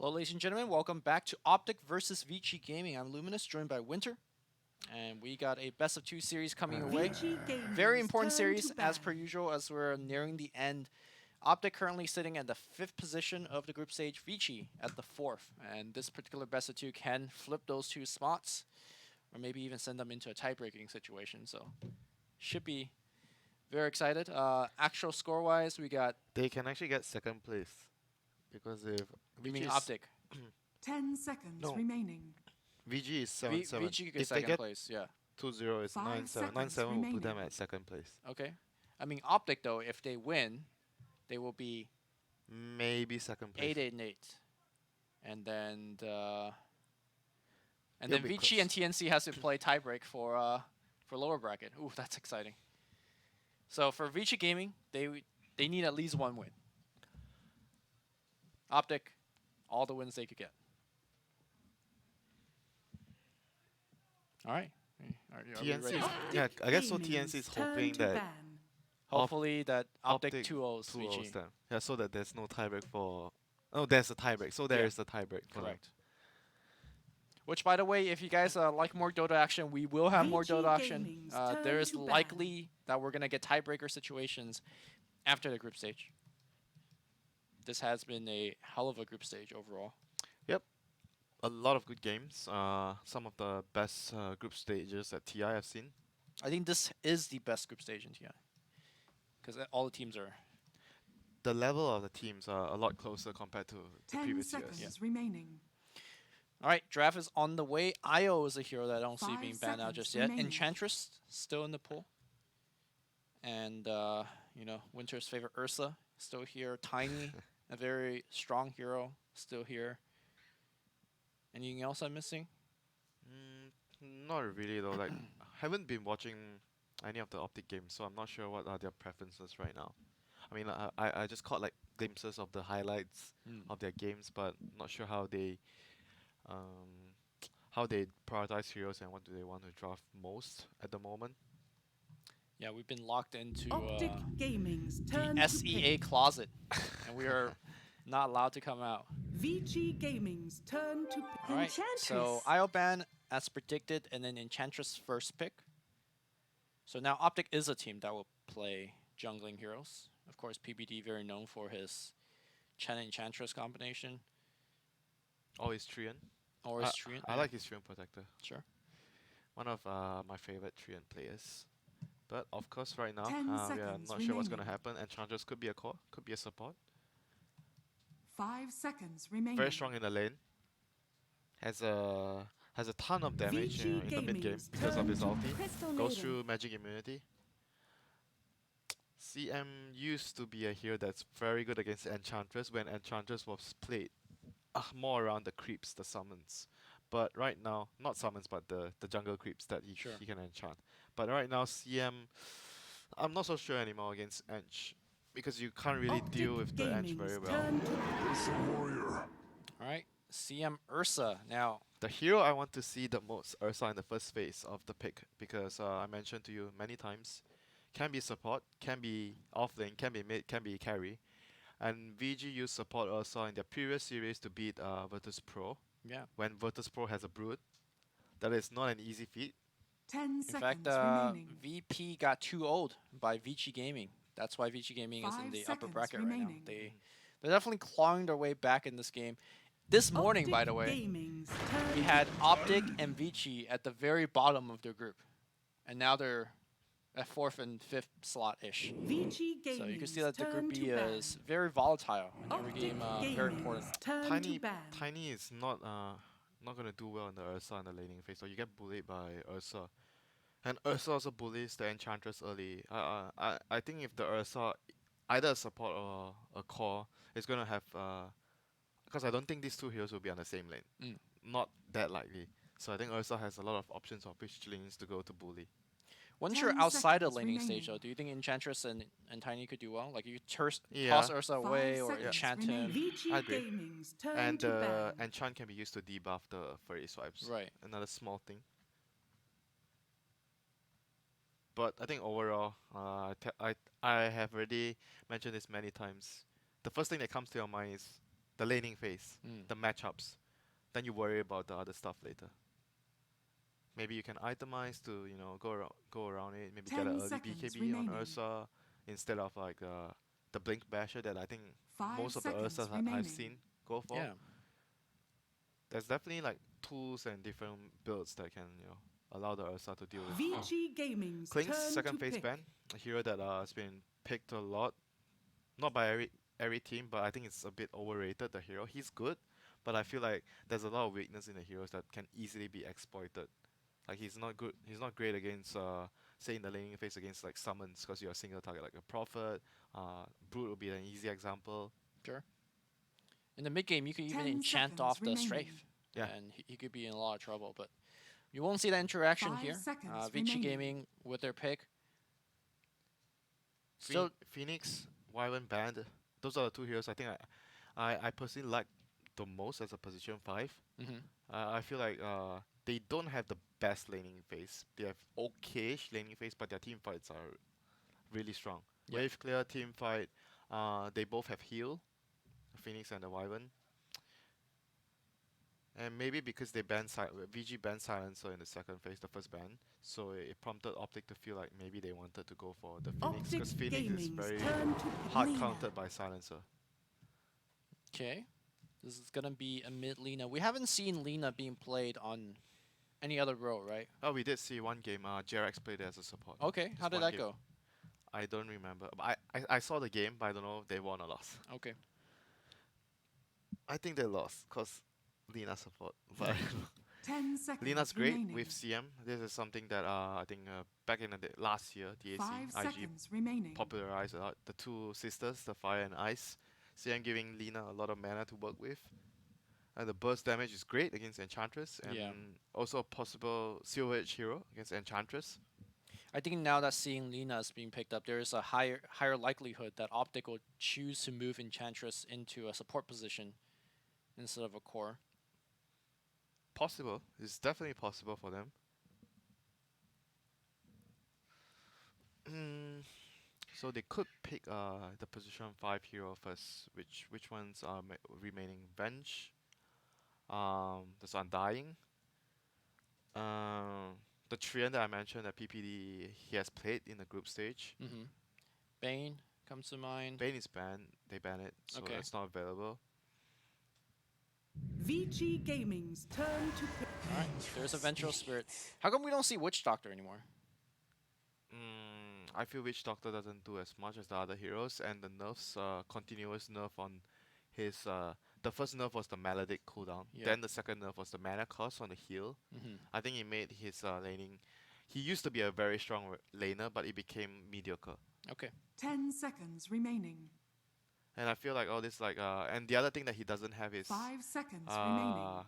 Hello, ladies and gentlemen. Welcome back to Optic versus Vici Gaming. I'm Luminous, joined by Winter, and we got a best of two series coming your way. Very important series, as per usual, as we're nearing the end. Optic currently sitting at the 5th position of the group stage, Vici at the 4th, and this particular best of two can flip those two spots, or maybe even send them into a tie-breaking situation. So, should be very excited. Actual score-wise, we got. They can actually get second place because if You mean VG is Optic? 10 seconds no remaining. VG is 7-7. Vici gets If they second get place, yeah. 2-0, it's 5 9-7. seconds 9-7 will put them remaining. at second place. Okay. I mean, Optic, though, if they win, they will be Maybe second place. 8-8. And then It'll be Vici close. and TNC has to play tiebreak for lower bracket. Ooh, that's exciting. So for Vici Gaming, they need at least one win. Optic, all the wins they could get. All right. Are we TNC ready? is, yeah, I guess so. TNC is hoping that Hopefully that Optic Optic 2-0s 2-0s Vici. them. Yeah, so that there's no tiebreak for. Oh, there's a tiebreak. So there Yeah. is a tiebreak for Correct. Which, by the way, if you guys like more Dota action, we will have more Vici Dota action. Gaming's There turn is to ban. likely that we're going to get tiebreaker situations after the group stage. This has been a hell of a group stage overall. Yep. A lot of good games. Some of the best group stages that TI have seen. I think this is the best group stage in TI. Because all the teams are... The level of the teams are a lot closer compared to the 10 previous seconds years. remaining. Alright, draft is on the way. Io is a hero that I don't see 5 being banned out seconds just yet. remaining. Enchantress, still in the pool. And, Winter's favorite Ursa, still here. Tiny, a very strong hero, still here. Anything else I'm missing? Not really though. Like, haven't been watching any of the Optic games, so I'm not sure what are their preferences right now. I mean, I just caught like glimpses of the highlights of their games, but not sure um, how they prioritize heroes and what do they want to draft most at the moment. Yeah, we've been locked into Optic Gaming's the turn to SEA pick. closet, and we are not allowed to come out. Vici Gaming's turn to pick. All right, so Ioban as predicted, and then Enchantress first pick. So now Optic is a team that will play jungling heroes. Of course, PBD very known for his Chen Enchantress combination, Oh, it's Trian. or his Treant. I like his Trian Protector. Sure. One of my favorite Trian players. But of course, right now 10 we are seconds not sure what's gonna remaining. happen. Enchantress could be a core, could be a support. 5 seconds remaining. Very strong in the lane. Has a ton of damage Vici in the mid game Gaming's because of his turn to ulti. Goes through magic immunity. CM used to be a hero that's very good against Enchantress when Enchantress was played more around the creeps, the summons. But right now, not summons, but the jungle creeps that Sure. he can enchant. But right now, CM, I'm not so sure anymore against Ench because you can't really Optic deal with the Ench Gaming's very well. turn to All right, CM Ursa now. The hero I want to see the most, Ursa in the first phase of the pick, because I mentioned to you many times, can be support, can be offlane, can be mid, can be carry. And VG used support Ursa in their previous series to beat Virtus Pro, Yeah. when Virtus Pro has a Brood. That is not an easy feat. 10 In seconds fact, remaining. VP got too old by Vici Gaming. That's why Vici Gaming is in 5 the upper seconds bracket remaining. right now. They're definitely clawing their way back in this game. This morning, by the way, Gaming's turn we to had Optic and Vici at the very bottom of their group, and now they're at 4th and 5th slot-ish. Vici So you can Gaming's see that the turn group B to ban. is very volatile in every Optic game, very Gaming's important. turn to Tiny ban. Tiny is not gonna do well in the Ursa in the laning phase, so you get bullied by Ursa. And Ursa also bullies the Enchantress early. I think if the Ursa, either a support or a core, is gonna have because I don't think these two heroes will be on the same lane. Mm. Not that likely. So I think Ursa has a lot of options of which lanes to go to bully. Once 10 you're outside the seconds laning stage, remaining. though, do you think Enchantress and Tiny could do well? Like you toss Yeah, Ursa 5 away or seconds enchant remaining. him. Vici I agree. Gaming's turn and to ban. Enchant can be used to debuff the furry swipes. Right. Another small thing. But I think overall, I have already mentioned this many times. The first thing that comes to your mind is the laning phase, Mm. the matchups. Then you worry about the other stuff later. Maybe you can itemize to go around it. Maybe get an 10 early seconds BKB on remaining. Ursa instead of like the Blink Basher that I think 5 most of the seconds Ursas I've remaining. seen go for. Yeah. There's definitely like tools and different builds that can allow the Ursa to deal with. Vici Gaming's Klink's turn second to phase pick. ban, a hero that has been picked a lot, not by every team, but I think it's a bit overrated. The hero, he's good, but I feel like there's a lot of weakness in the heroes that can easily be exploited. Like he's not good. He's not great against say in the laning phase against like summons because you're a single target like a prophet. Brute would be an easy example. Sure. In the mid game, you could even 10 enchant seconds off the remaining. strafe, Yeah. and he could be in a lot of trouble. But you won't see that interaction 5 here. seconds Vici remaining. Gaming with their pick. Still, Still, Phoenix, Wyvern banned. Those are the two heroes I think I personally like the most as a position 5. hmm I feel like they don't have the best laning phase. They have okayish laning phase, but their team fights are really strong. Yep. Wave clear team fight. They both have heal, Phoenix and the Wyvern. And maybe because they banned VG banned Silencer in the second phase, the first ban, so it prompted Optic to feel like maybe they wanted to go for the Phoenix Optic because Phoenix is Gaming's very turn to hard Lena. countered by Silencer. okay. This is gonna be a mid Lena. We haven't seen Lena being played on any other role, right? Oh, we did see one game. Jerax played as a support. Okay. Just How did one that game. go? I don't remember. But I saw the game, but I don't know if they won or lost. Okay. I think they lost because Lena support. But 10 seconds Lena's great remaining. with CM. This is something that I think back in the last year, DAC, 5 IG seconds remaining. popularized a lot. The two sisters, the fire and ice. CM giving Lena a lot of mana to work with. And the burst damage is great against Enchantress. And Yeah. also a possible Silver Edge hero against Enchantress. I think now that seeing Lena is being picked up, there is a higher likelihood that Optic will choose to move Enchantress into a support position instead of a core. Possible. It's definitely possible for them. So they could pick the position 5 hero first. Which ones are remaining? Venge. There's Undying. The Trian that I mentioned at PPD, he has played in the group stage. Mm-hmm. Bane comes to mind. Bane is banned. They ban it, so Okay. that's not available. Vici Gaming's turn to pick. Alright, there's a Vengeful Spirit. How come we don't see Witch Doctor anymore? I feel Witch Doctor doesn't do as much as the other heroes, and the nerfs, continuous nerf on his. The first nerf was the Maledict cooldown. Yeah. Then the second nerf was the mana cost on the heal. Mm-hmm. I think he made his laning. He used to be a very strong laner, but it became mediocre. Okay. 10 seconds remaining. And I feel like all this and the other thing that he doesn't have is 5 seconds remaining.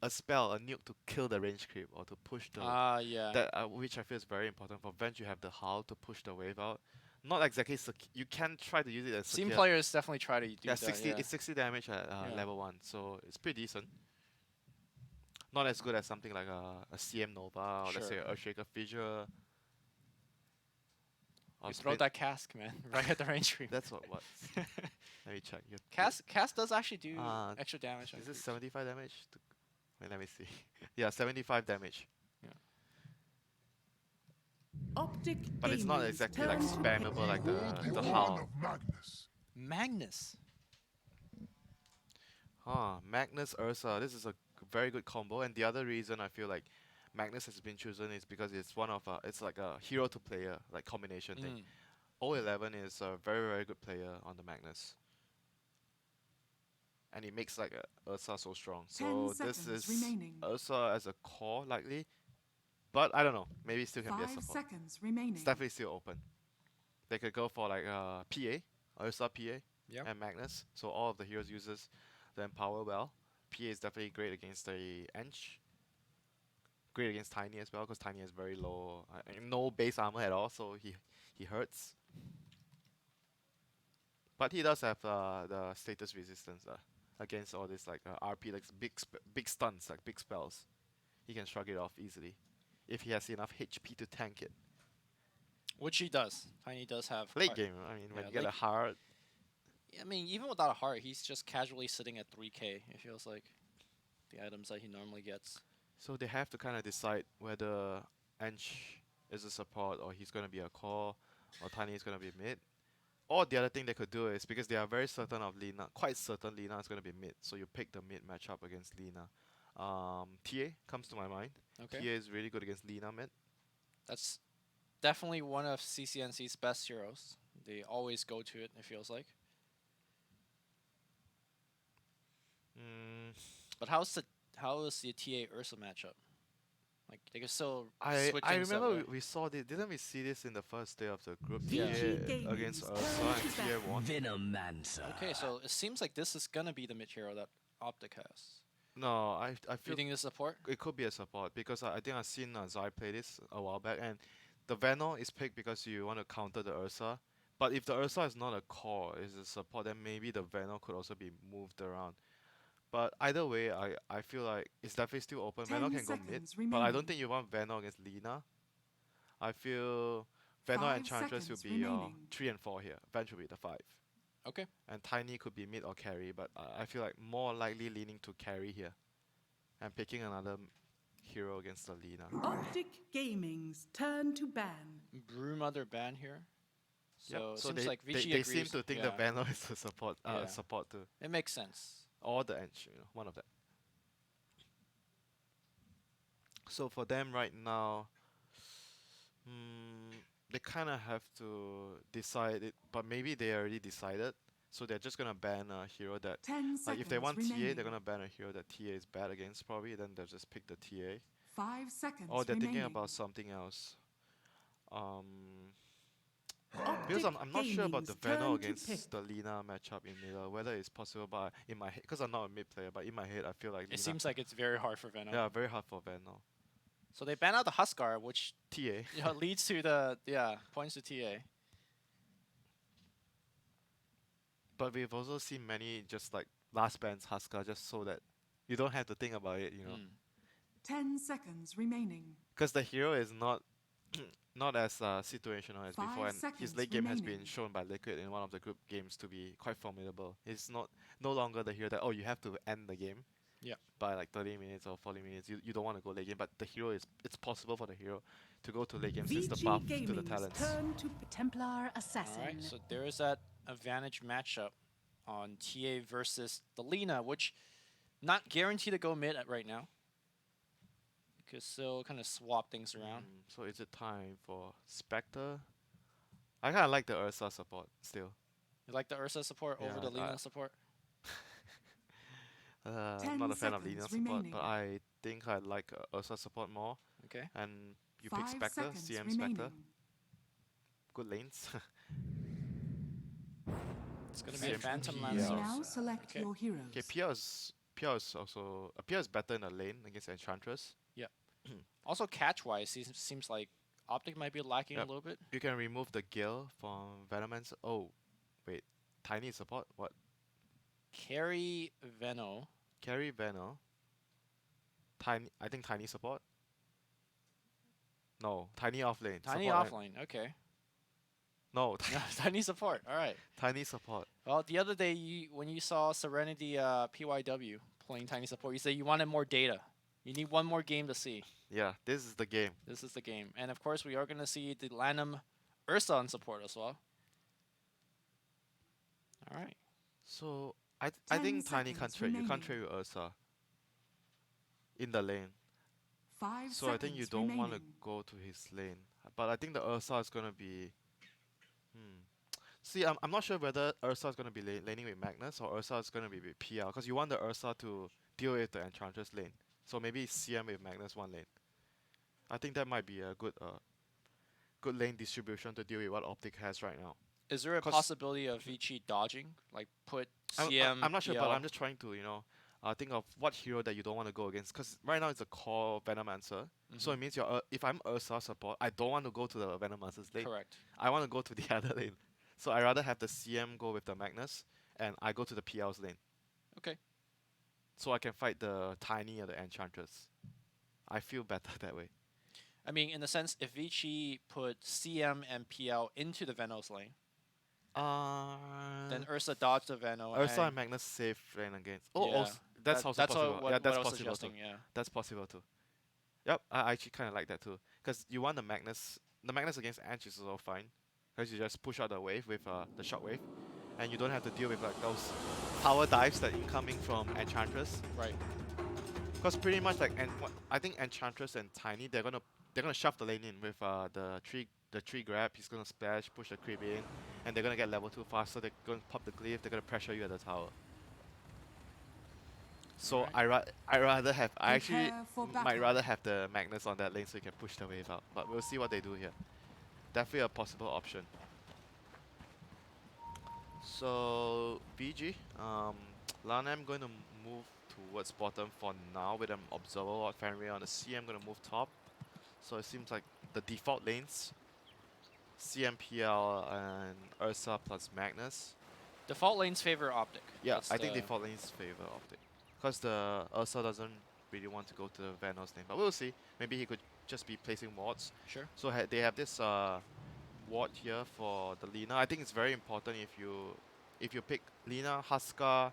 a spell, a nuke to kill the range creep or to push the Yeah. that which I feel is very important for Venge. You have the Howl to push the wave out. Not exactly you can try to use it as Team secure. players definitely try to do Yeah, that. 60. Yeah. It's 60 damage at Yeah. level 1, so it's pretty decent. Not as good as something like a CM Nova or let's say Sure. a Earthshaker Fissure. You throw that cask, man, right at the range creep. That's what. Let me check. Cast does actually do Uh, extra damage. on Is it creeps. 75 damage? Wait, let me see. Yeah, 75 damage. Optic But it's not Gaming's exactly like turn to pick. spammable like the Uh, Howl. Magnus. Magnus Ursa. This is a very good combo, and the other reason I feel like Magnus has been chosen is because it's one of it's like a hero to player like combination thing. Mm. O11 is a very good player on the Magnus, and it makes like Ursa so strong. 10 So this seconds is remaining. Ursa as a core likely, but I don't know. Maybe it still can be a 5 support. seconds remaining. It's definitely still open. They could go for like PA, Ursa PA, Yep. and Magnus. So all of the heroes uses the Empower well. PA is definitely great against the Ench. Great against Tiny as well, because Tiny has very low, no base armor at all, so he hurts. But he does have the status resistance against all this like RP, like big stunts, like big spells. He can shrug it off easily if he has enough HP to tank it. Which he does. Tiny does have. Late quite- game, I mean, when Yeah, you get a late- hard, I mean, even without a heart, he's just casually sitting at 3k, it feels like, the items that he normally gets. So they have to kind of decide whether Anch is a support or he's going to be a core or Tiny is going to be mid. Or the other thing they could do is because they are very certain of Lina, quite certain Lina is going to be mid, so you pick the mid matchup against Lina. TA comes to my mind. Okay. TA is really good against Lina mid. That's definitely one of CCNC's best heroes. They always go to it, it feels like. Mm, But how is the TA Ursa matchup? Like they can still switch I things up, remember right? we saw this. Didn't we see this in the first day of the group? Yeah. Vici TA against Gaming's Ursa turn and to TA bat. won. Venomancer. Okay, so it seems like this is gonna be the mid hero that Optic has. No, I Do you feel think this support? it could be a support because I think I've seen Zai play this a while back, and the Venom is picked because you want to counter the Ursa. But if the Ursa is not a core, is a support, then maybe the Venom could also be moved around. But either way, I feel like it's definitely still open. Venom 10 can go mid, seconds but I don't remaining. think you want Venom against Lina. I feel Venom and 5 Enchantress will seconds be remaining. 3 and 4 here. Venge will be the 5. Okay. And Tiny could be mid or carry, but I feel like more likely leaning to carry here. And picking another hero against the Lina. Optic Gaming's turn to ban. Brewmother ban here. Yep. So it So seems like they, Vici they agrees. seem to think the yeah, Venom is a support, Yeah. support too. it makes sense. Or the Ench, one of them. So for them right now, they kind of have to decide it, but maybe they already decided. So they're just gonna ban a hero that, 10 like, seconds if they want remaining. TA, they're gonna ban a hero that TA is bad against probably. Then they'll just pick the TA. 5 seconds Or they're remaining. thinking about something else. Because Optic I'm not sure about Gaming's the Venom turn to pick. against the Lina matchup in middle, whether it's possible. But in my head, because I'm not a mid player, but in my head, I feel like It Lina. seems like it's very hard for Venom. Yeah, very hard for Venom. So they ban out the Huskar, which TA. leads to the points to TA. But we've also seen many just like last bans Huskar just so that you don't have to think about it, 10 seconds remaining. Because the hero is not not as situational as 5 before, and his seconds late game has been remaining. shown by Liquid in one of the group games to be quite formidable. It's no longer the hero that you have to end the game. Yeah. By like 30 minutes or 40 minutes, you don't want to go late game, but the hero it's possible for the hero to go to late game since the Vici buff to the Gaming's talents. turn to Templar Assassin. Alright, so there is that advantage matchup on TA versus the Lina, which not guaranteed to go mid at right now. You could still kind of swap things around. So is it time for Spectre? I kind of like the Ursa support still. You like the Ursa support over Yeah, the Lina support? I'm 10 not a fan of seconds Lina support, remaining. but I think I like Ursa support more. Okay. And you pick 5 Spectre, seconds CM remaining. Spectre. Good lanes. It's gonna be a CM Phantom PL. Lancer. Now select Okay. your heroes. Okay, PL is also PL is better in the lane against Enchantress. Also, catch wise, seems like Optic might be lacking a Yep. little bit. You can remove the Gale from Venomancer. Oh, wait, Tiny support? What? Carry Veno. Carry Veno. I think Tiny support. No, Tiny off lane. Tiny support and- offlane. Okay. No, Tiny support. All right. Tiny support. Well, the other day when you saw Serenity PYW playing Tiny support, you said you wanted more data. You need one more game to see. Yeah, this is the game. This is the game. And of course, we are going to see the Lanham Ursa on support as well. All right. So I 10 think Tiny can't seconds trade. You can't remaining. trade with Ursa in the lane. 5 So I think you seconds don't want to remaining. go to his lane. But I think the Ursa is gonna be. See, I'm not sure whether Ursa is gonna be laning with Magnus or Ursa is gonna be with PL because you want the Ursa to deal with the Enchantress lane. So maybe CM with Magnus one lane. I think that might be a good lane distribution to deal with what Optic has right now. Is there a 'Cause- possibility of Vici dodging? Like put I'm, CM, I'm not sure, but PL? I'm just trying to think of what hero that you don't want to go against. Because right now it's a core Venomancer, so it means if I'm Ursa support, I don't want to go to the Venomancer's lane. Correct. I want to go to the other lane. So I rather have the CM go with the Magnus, and I go to the PL's lane. Okay. So I can fight the Tiny or the Enchantress. I feel better that way. I mean, in the sense, if Vici put CM and PL into the Venos lane, Then Ursa dodged the Venom. Ursa and and Magnus save lane against. Oh, yeah, also, that's also that's possible. what, Yeah, what that's I was possible too. suggesting. Yeah. That's possible too. Yep, I actually kind of like that too. Because you want the Magnus. The Magnus against Anch is also fine. Because you just push out the wave with the shock wave. And you don't have to deal with like those power dives that incoming from Enchantress. Right. Because pretty much like I think Enchantress and Tiny they're gonna shove the lane in with the tree grab. He's gonna splash, push the creep in, and they're gonna get level 2 faster. They're gonna pop the glyph. They're gonna pressure you at the tower. So Alright. I rather have I actually Prepare for might battle. rather have the Magnus on that lane so you can push the wave out. But we'll see what they do here. Definitely a possible option. So BG, Lana, I'm going to move towards bottom for now with an Observer or Fenrir on the C. I'm going to move top. So it seems like the default lanes, CMPL and Ursa plus Magnus. Default lanes favor Optic. Yeah, That's I think the- default lanes favor Optic. Because the Ursa doesn't really want to go to the Vanos lane. But we'll see. Maybe he could just be placing wards. Sure. So they have this ward here for the Lina. I think it's very important if you pick Lina, Huska,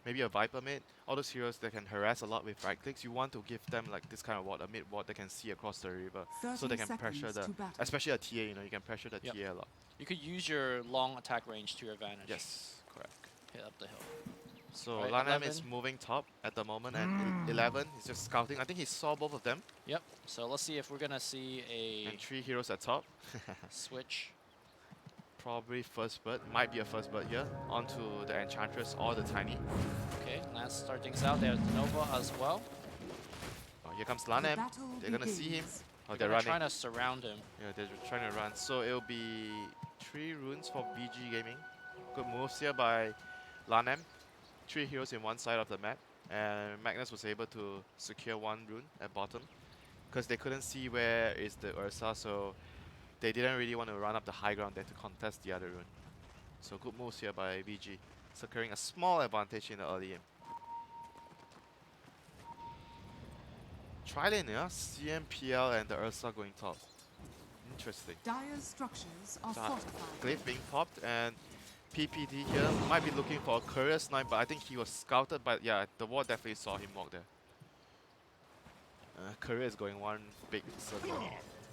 maybe a Viper mid, all those heroes that can harass a lot with right clicks, you want to give them like this kind of ward, a mid ward they can see across the river. So they 30 can pressure seconds the, to battle. especially a TA, you know, you can pressure the Yep. TA a lot. You could use your long attack range to your advantage. Yes, correct. Hit up the hill. So Right, Lanam is 11. moving top at the moment, and 11 he's just scouting. I think he saw both of them, Yep. So let's see if we're gonna see a and 3 heroes at top. switch. Probably first bird, might be a first bird here, onto the Enchantress or the Tiny. Okay, let's start things out. There's Nova as well. Oh, here comes The Lanam. battle They're gonna see him. begins. Oh, They're they're running. trying to surround him. Yeah, they're trying to run. So it'll be 3 runes for VG Gaming. Good moves here by Lanam. 3 heroes in one side of the map. And Magnus was able to secure 1 rune at bottom. Because they couldn't see where is the Ursa, so they didn't really want to run up the high ground there to contest the other rune. So good moves here by VG. Securing a small advantage in the early game. Tri-lane, yeah? CMPL and the Ursa going top. Interesting. Dire's structures are Di- fortified. Glyph being popped, and PPD here might be looking for a courier snipe, but I think he was scouted by, yeah, the ward definitely saw him walk there. Courier is going one big circle.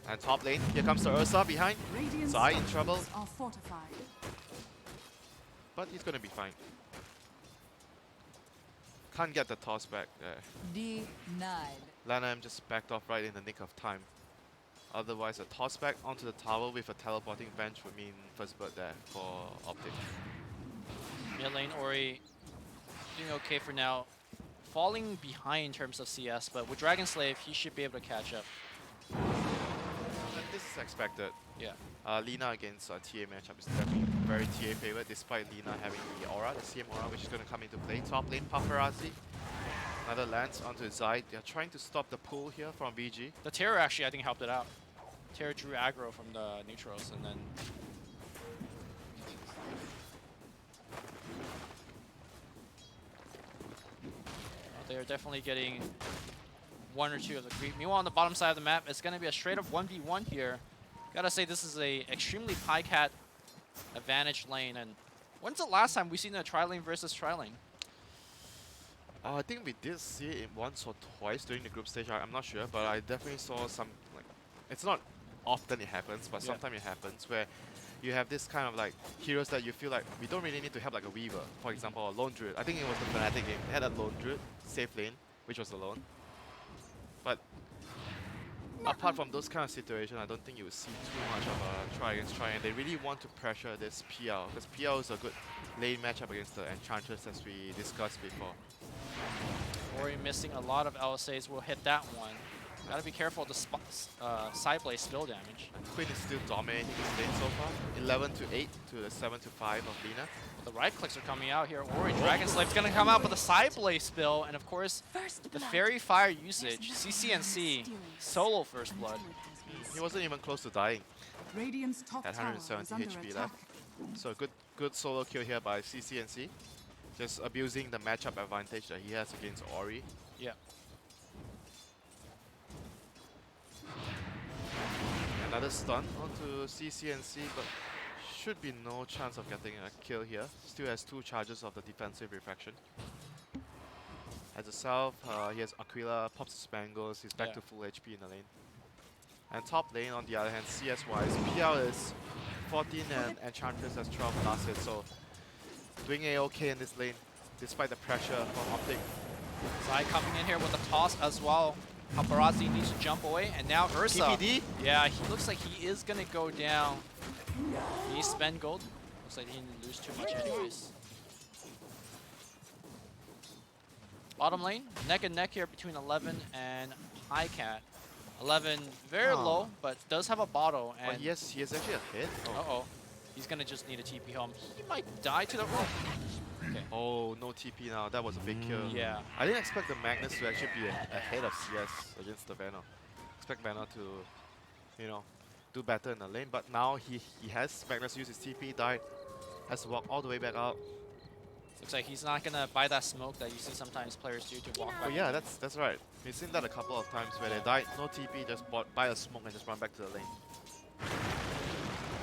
And top lane, here comes the Ursa behind, Radiant Zai in trouble. structures are fortified. but he's gonna be fine. Can't get the toss back there. Denied. Lanam just backed off right in the nick of time. Otherwise, a toss back onto the tower with a teleporting bench would mean first bird there for Optic. Mid lane Ori doing okay for now. Falling behind in terms of CS, but with Dragon Slave, he should be able to catch up. This is expected. Yeah. Lina against TA matchup is definitely very TA favorite, despite Lina having the aura, the CM aura, which is going to come into play. Top lane, Paparazzi. Another lance onto Zai. They're trying to stop the pull here from BG. The Terror actually, I think, helped it out. Terror drew aggro from the neutrals, and then they're definitely getting 1 or 2 of the creep. Meanwhile, on the bottom side of the map, it's going to be a straight up 1v1 here. Gotta say, this is a extremely Pycat advantage lane. And when's the last time we've seen a tri-lane versus tri-lane? I think we did see it in once or twice during the group stage. I'm not sure, but I definitely saw some, like, it's not often it happens, but Yeah. sometimes it happens where you have this kind of like heroes that you feel like we don't really need to help, like a Weaver, for example, or Lone Druid. I think it was the Fnatic game. They had a Lone Druid, safe lane, which was alone. But apart from those kind of situations, I don't think you would see too much of a try against try, and they really want to pressure this PL, because PL is a good lane matchup against the Enchantress as we discussed before. Ori missing a lot of LSAs. Will hit that one. Gotta be careful of the side play spill damage. And Quinn is still dominating this lane so far. 11 to 8 to the 7 to 5 of Lina. The right clicks are coming out here. Ori Dragon Slave's gonna come out with a side play spill, and of course, the Fairy Fire usage. CCNC solo first blood. He wasn't even close to dying Radiant's top at tower is 170 under HP attack. left. So good solo kill here by CCNC. Just abusing the matchup advantage that he has against Ori. Yeah. Another stun onto CCNC, but should be no chance of getting a kill here. Still has 2 charges of the defensive refraction. As a self, he has Aquila, pops his Spangles, he's back Yeah. to full HP in the lane. And top lane, on the other hand, CS-wise, PL is 14 and Enchantress has 12 last hit, so doing A-OK in this lane, despite the pressure from Optic. Zai coming in here with a toss as well. Paparazzi needs to jump away, and now Ursa. TPD? Yeah, he looks like he is gonna go down. He spend gold. Looks like he didn't lose too much anyways. Bottom lane, neck and neck here between 11 and Highcat. 11 very low, but does have a bottle. Oh, And yes, he has actually a hit. uh-oh, he's gonna just need a TP home. He might die to the okay. Oh, no TP now. That was a big kill. Yeah. I didn't expect the Magnus to actually be ahead of CS against the Venom. Expect Venom to, you know, do better in the lane. But now he has Magnus use his TP, died, has to walk all the way back out. Looks like he's not gonna buy that smoke that you see sometimes players do to walk Oh back. yeah, that's right. We've seen that a couple of times where they died, no TP, just buy a smoke and just run back to the lane.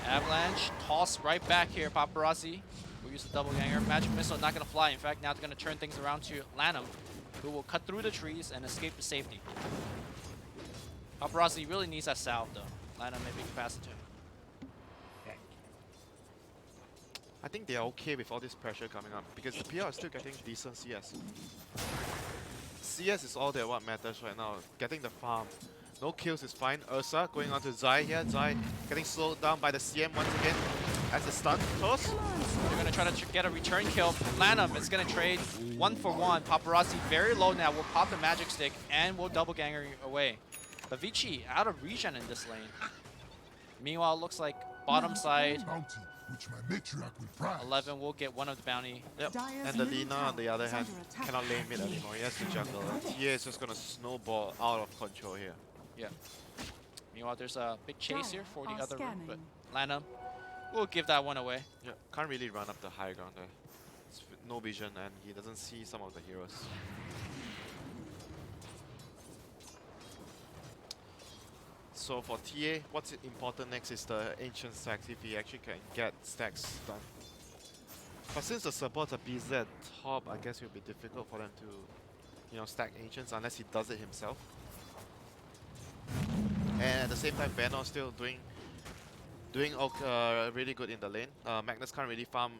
Avalanche, toss right back here. Paparazzi will use the double ganger. Magic Missile not gonna fly. In fact, now it's gonna turn things around to Lanham, who will cut through the trees and escape to safety. Paparazzi really needs that salve though. Lanham maybe can pass it to him. I think they're okay with all this pressure coming up because the PR is still getting decent CS. CS is all that what matters right now. Getting the farm. No kills is fine. Ursa going on to Zai here. Zai getting slowed down by the CM once again. As a stun close. They're gonna try to get a return kill. Lanham is gonna trade 1-for-1. Paparazzi very low now. Will pop the magic stick and will double ganger away. But Vici out of regen in this lane. Meanwhile, it looks like bottom side. Bounty, which my matriarch will prize. 11 will get one of the bounty. Yep. Dire's And the middle Lina on the tower other is hand under attack. cannot lane mid anymore. He has to jungle. TA is just gonna snowball out of control here. Yeah. Meanwhile, there's a big chase here for the Are other room, but scanning. Lanham will give that one away. Yeah, can't really run up the high ground there. No vision and he doesn't see some of the heroes. So for TA, what's important next is the ancient stacks, if he actually can get stacks done. But since the supports are BZ at top, I guess it will be difficult for them to, you know, stack ancients unless he does it himself. And at the same time, Venom still doing really good in the lane. Magnus can't really farm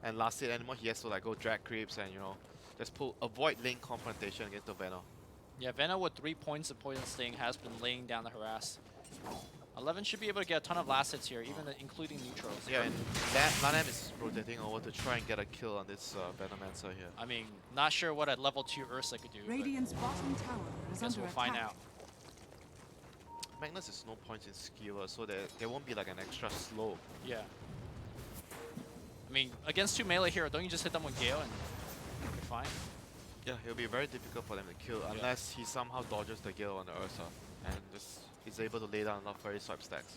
and last hit anymore. He has to like go drag creeps and, you know, just avoid lane confrontation against the Venom. Yeah, Venom with 3 points of poison sting has been laying down the harass. 11 should be able to get a ton of last hits here, even including neutrals. Yeah, and Lanham is rotating over to try and get a kill on this Venomancer here. I mean, not sure what a level 2 Ursa could do. but Radiant's bottom tower is I guess under we'll attack. find out. Magnus is no points in skewer, so there won't be like an extra slow. Yeah. I mean, against 2 melee hero, don't you just hit them with Gale and you're fine? Yeah, it'll be very difficult for them to kill unless he somehow dodges the Gale on the Ursa and just is able to lay down enough fairy swipe stacks.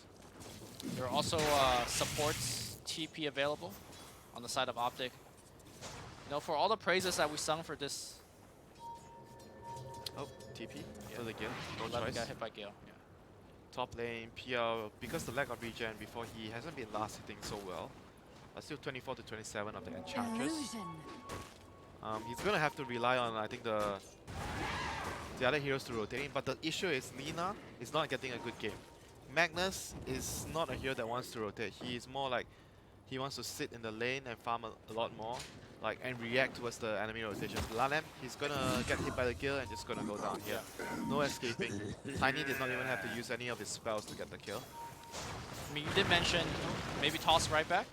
There are also supports TP available on the side of Optic. You know, for all the praises that we sung for this, Oh, TP for the Gale, no 11 choice. got hit by Gale. Yeah. Top lane, PL, because the lack of regen before he hasn't been last hitting so well. But still 24 to 27 of the Enchantress. He's gonna have to rely on, I think, the other heroes to rotate in, but the issue is Lina is not getting a good game. Magnus is not a hero that wants to rotate. He is more like he wants to sit in the lane and farm a lot more, like and react towards the enemy rotation. Lanham, he's gonna get hit by the Gale and just gonna go down here. No escaping. Tiny did not even have to use any of his spells to get the kill. I mean, you did mention maybe toss right back.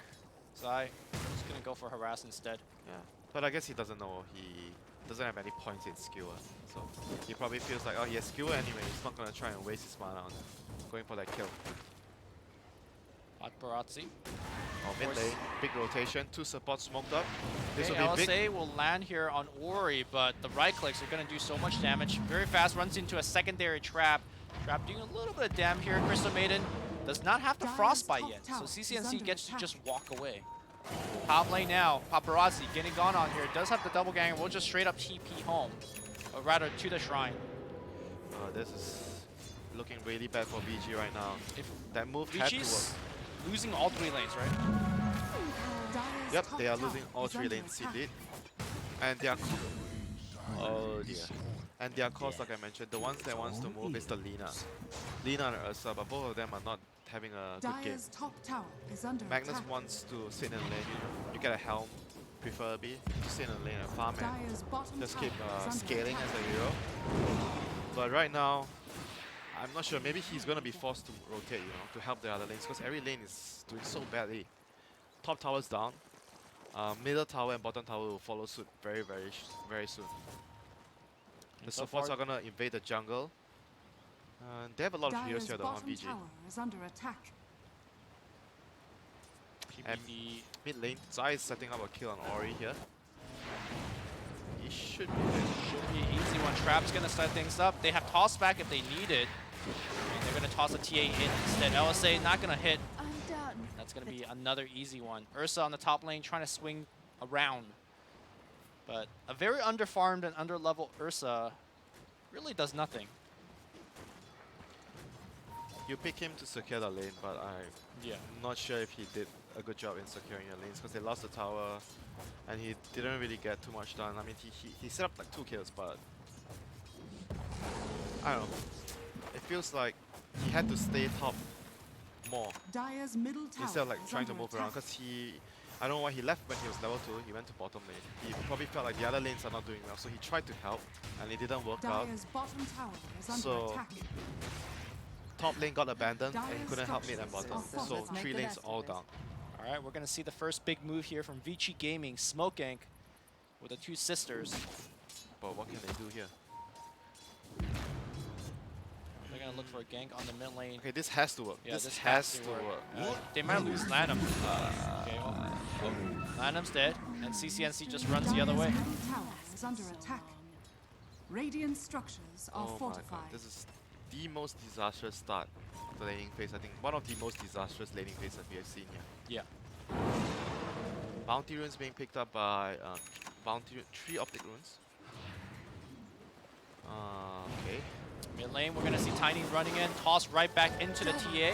So I'm just gonna go for harass instead. Yeah, but I guess he doesn't know he doesn't have any points in skewer, so he probably feels like, oh, he has skewer anyway. He's not gonna try and waste his mana on going for that kill. Paparazzi. Oh, mid course. lane, big rotation, 2 supports smoked up. This Okay, will be big. LSA will land here on Ori, but the right clicks are going to do so much damage. Very fast, runs into a secondary trap. Trap doing a little bit of damage here. Crystal Maiden does not have the Dire's frostbite top yet, so tower is CCNC under gets to attack. just walk away. Top lane now, Paparazzi getting gone on here. Does have the double ganger, will just straight up TP home, or rather to the shrine. This is looking really bad for VG right now. If That move had to work. Vici's losing all 3 lanes, right? Dire's Yep, top they are tower losing all is 3 under lanes attack. indeed. And they are oh dear. And their cores, like I mentioned, the ones that wants to move is the Lina and Ursa, but both of them are not having a good game. Dire's top tower is under Magnus attack. wants to sit in lane, you get a helm, preferably, to sit in lane and farm and Dire's bottom just tower keep is under scaling attack. as a hero. But right now, I'm not sure, maybe he's gonna be forced to rotate, to help the other lanes, because every lane is doing so badly. Top tower's down, middle tower and bottom tower will follow suit very soon. The So supports far- are gonna invade the jungle. They have a lot of heroes Dire's here though on bottom BG. tower is under attack. And PBD. mid lane, Zai is setting up a kill on Ori here. He should be dead. Should be an easy one. Trap's gonna start things up. They have toss back if they need it. And they're gonna toss a TA in instead. LSA not gonna hit. I'm done. That's gonna be another easy one. Ursa on the top lane trying to swing around. But a very underfarmed and underleveled Ursa really does nothing. You pick him to secure the lane, but I'm Yeah. not sure if he did a good job in securing the lanes because they lost the tower and he didn't really get too much done. I mean, he set up like 2 kills, but I don't know. It feels like he had to stay top more Dire's middle tower instead of like is trying to under move around attack. because I don't know why he left when he was level 2, he went to bottom lane. He probably felt like the other lanes are not doing well, so he tried to help and it didn't work out. Dire's bottom tower is under So, attack. Top lane got abandoned and he Dire's couldn't help mid and structures bottom. are So fortified. 3 lanes all down. All right, we're gonna see the first big move here from Vici Gaming, Smoke Gank, with the 2 sisters. But what can they do here? They're gonna look for a gank on the mid lane. Okay, this has to work. Yeah, this has to work. They might lose Lanham. Okay, well, Lanham's dead, and CCNC just runs the other way. Dire's middle tower is under attack. Radiant structures are Oh my fortified. god, this is the most disastrous start of the laning phase. I think one of the most disastrous laning phases we have seen here. Yeah. Bounty runes being picked up by 3 optic runes. Okay. Mid lane, we're gonna see Tiny running in, toss right back into the TA.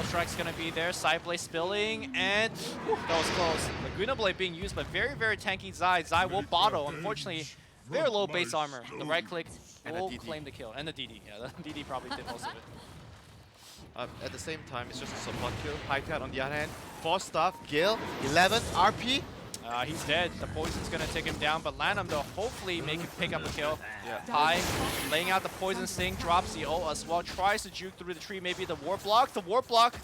Strike's gonna be there, side blade spilling, and whew, that was close. Laguna Blade being used, but very, very tanky Zai. Zai will bottle, unfortunately. Very low base armor. The right click And a will DD. claim the kill. And the DD, yeah, the DD probably did most of it. At the same time, it's just a support kill. Highcat on the other hand, 4 staff, Gale, 11 RP. He's dead. The poison's gonna take him down, but Lanham though, hopefully make him pick up a kill. Yeah. High, laying out the poison sting, drops the ult as well, tries to juke through the tree, maybe the warp block. The warp block,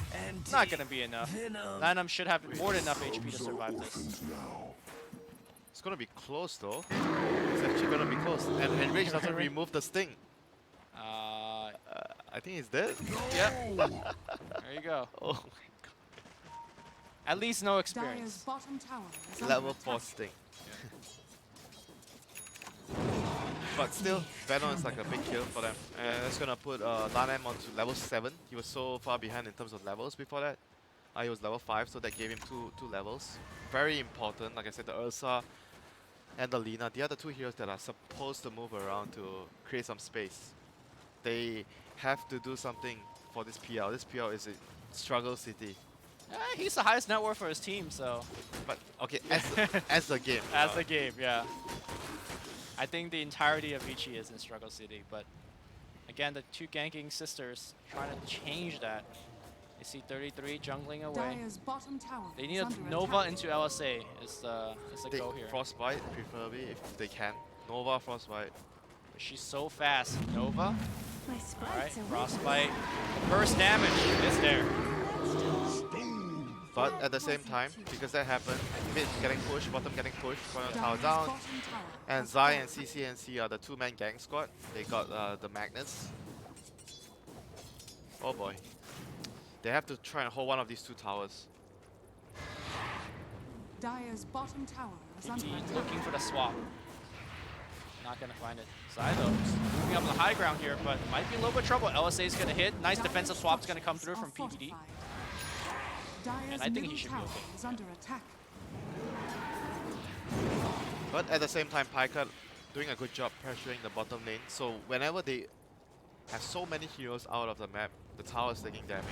not gonna be enough. Lanham should have more than enough HP to survive this. It's gonna be close though. It's actually gonna be close. And Enrage doesn't remove the sting. I think he's dead. Yep. There you go. Oh, At least no Dire's experience. bottom tower is under level attack. 4 sting. But still, Venom is like a big kill for them. And it's gonna put Lanham onto level 7. He was so far behind in terms of levels before that. He was level 5, so that gave him two levels. Very important, like I said, the Ursa and the Lina. The other 2 heroes that are supposed to move around to create some space. They have to do something for this PL. This PL is a struggle city. He's the highest net worth for his team, so But okay, as the game. as the game, yeah. I think the entirety of Vici is in Struggle City, but again, the 2 ganking sisters trying to change that. You see 33 jungling away. Dire's bottom tower They is need a under Nova attack. into LSA is the go here. Frostbite, preferably, if they can. Nova, Frostbite. She's so fast. Nova, My alright, sprites are Frostbite. Burst damage is there. But at the same time, because that happened, mid getting pushed, bottom getting pushed, front tower Dire's down, bottom tower and has Zai fallen. and CCNC are the 2-man gang squad. They got the Magnets. Oh boy. They have to try and hold one of these 2 towers. Dire's bottom tower is under PBD attack. looking for the swap. Not gonna find it. Zai though, moving up the high ground here, but might be a little bit of trouble. LSA is gonna hit. Nice defensive swap's gonna come through from PBD. Dire's I think he middle should be tower okay. is under attack. But at the same time, Pika doing a good job pressuring the bottom lane. So whenever they have so many heroes out of the map, the tower is taking damage.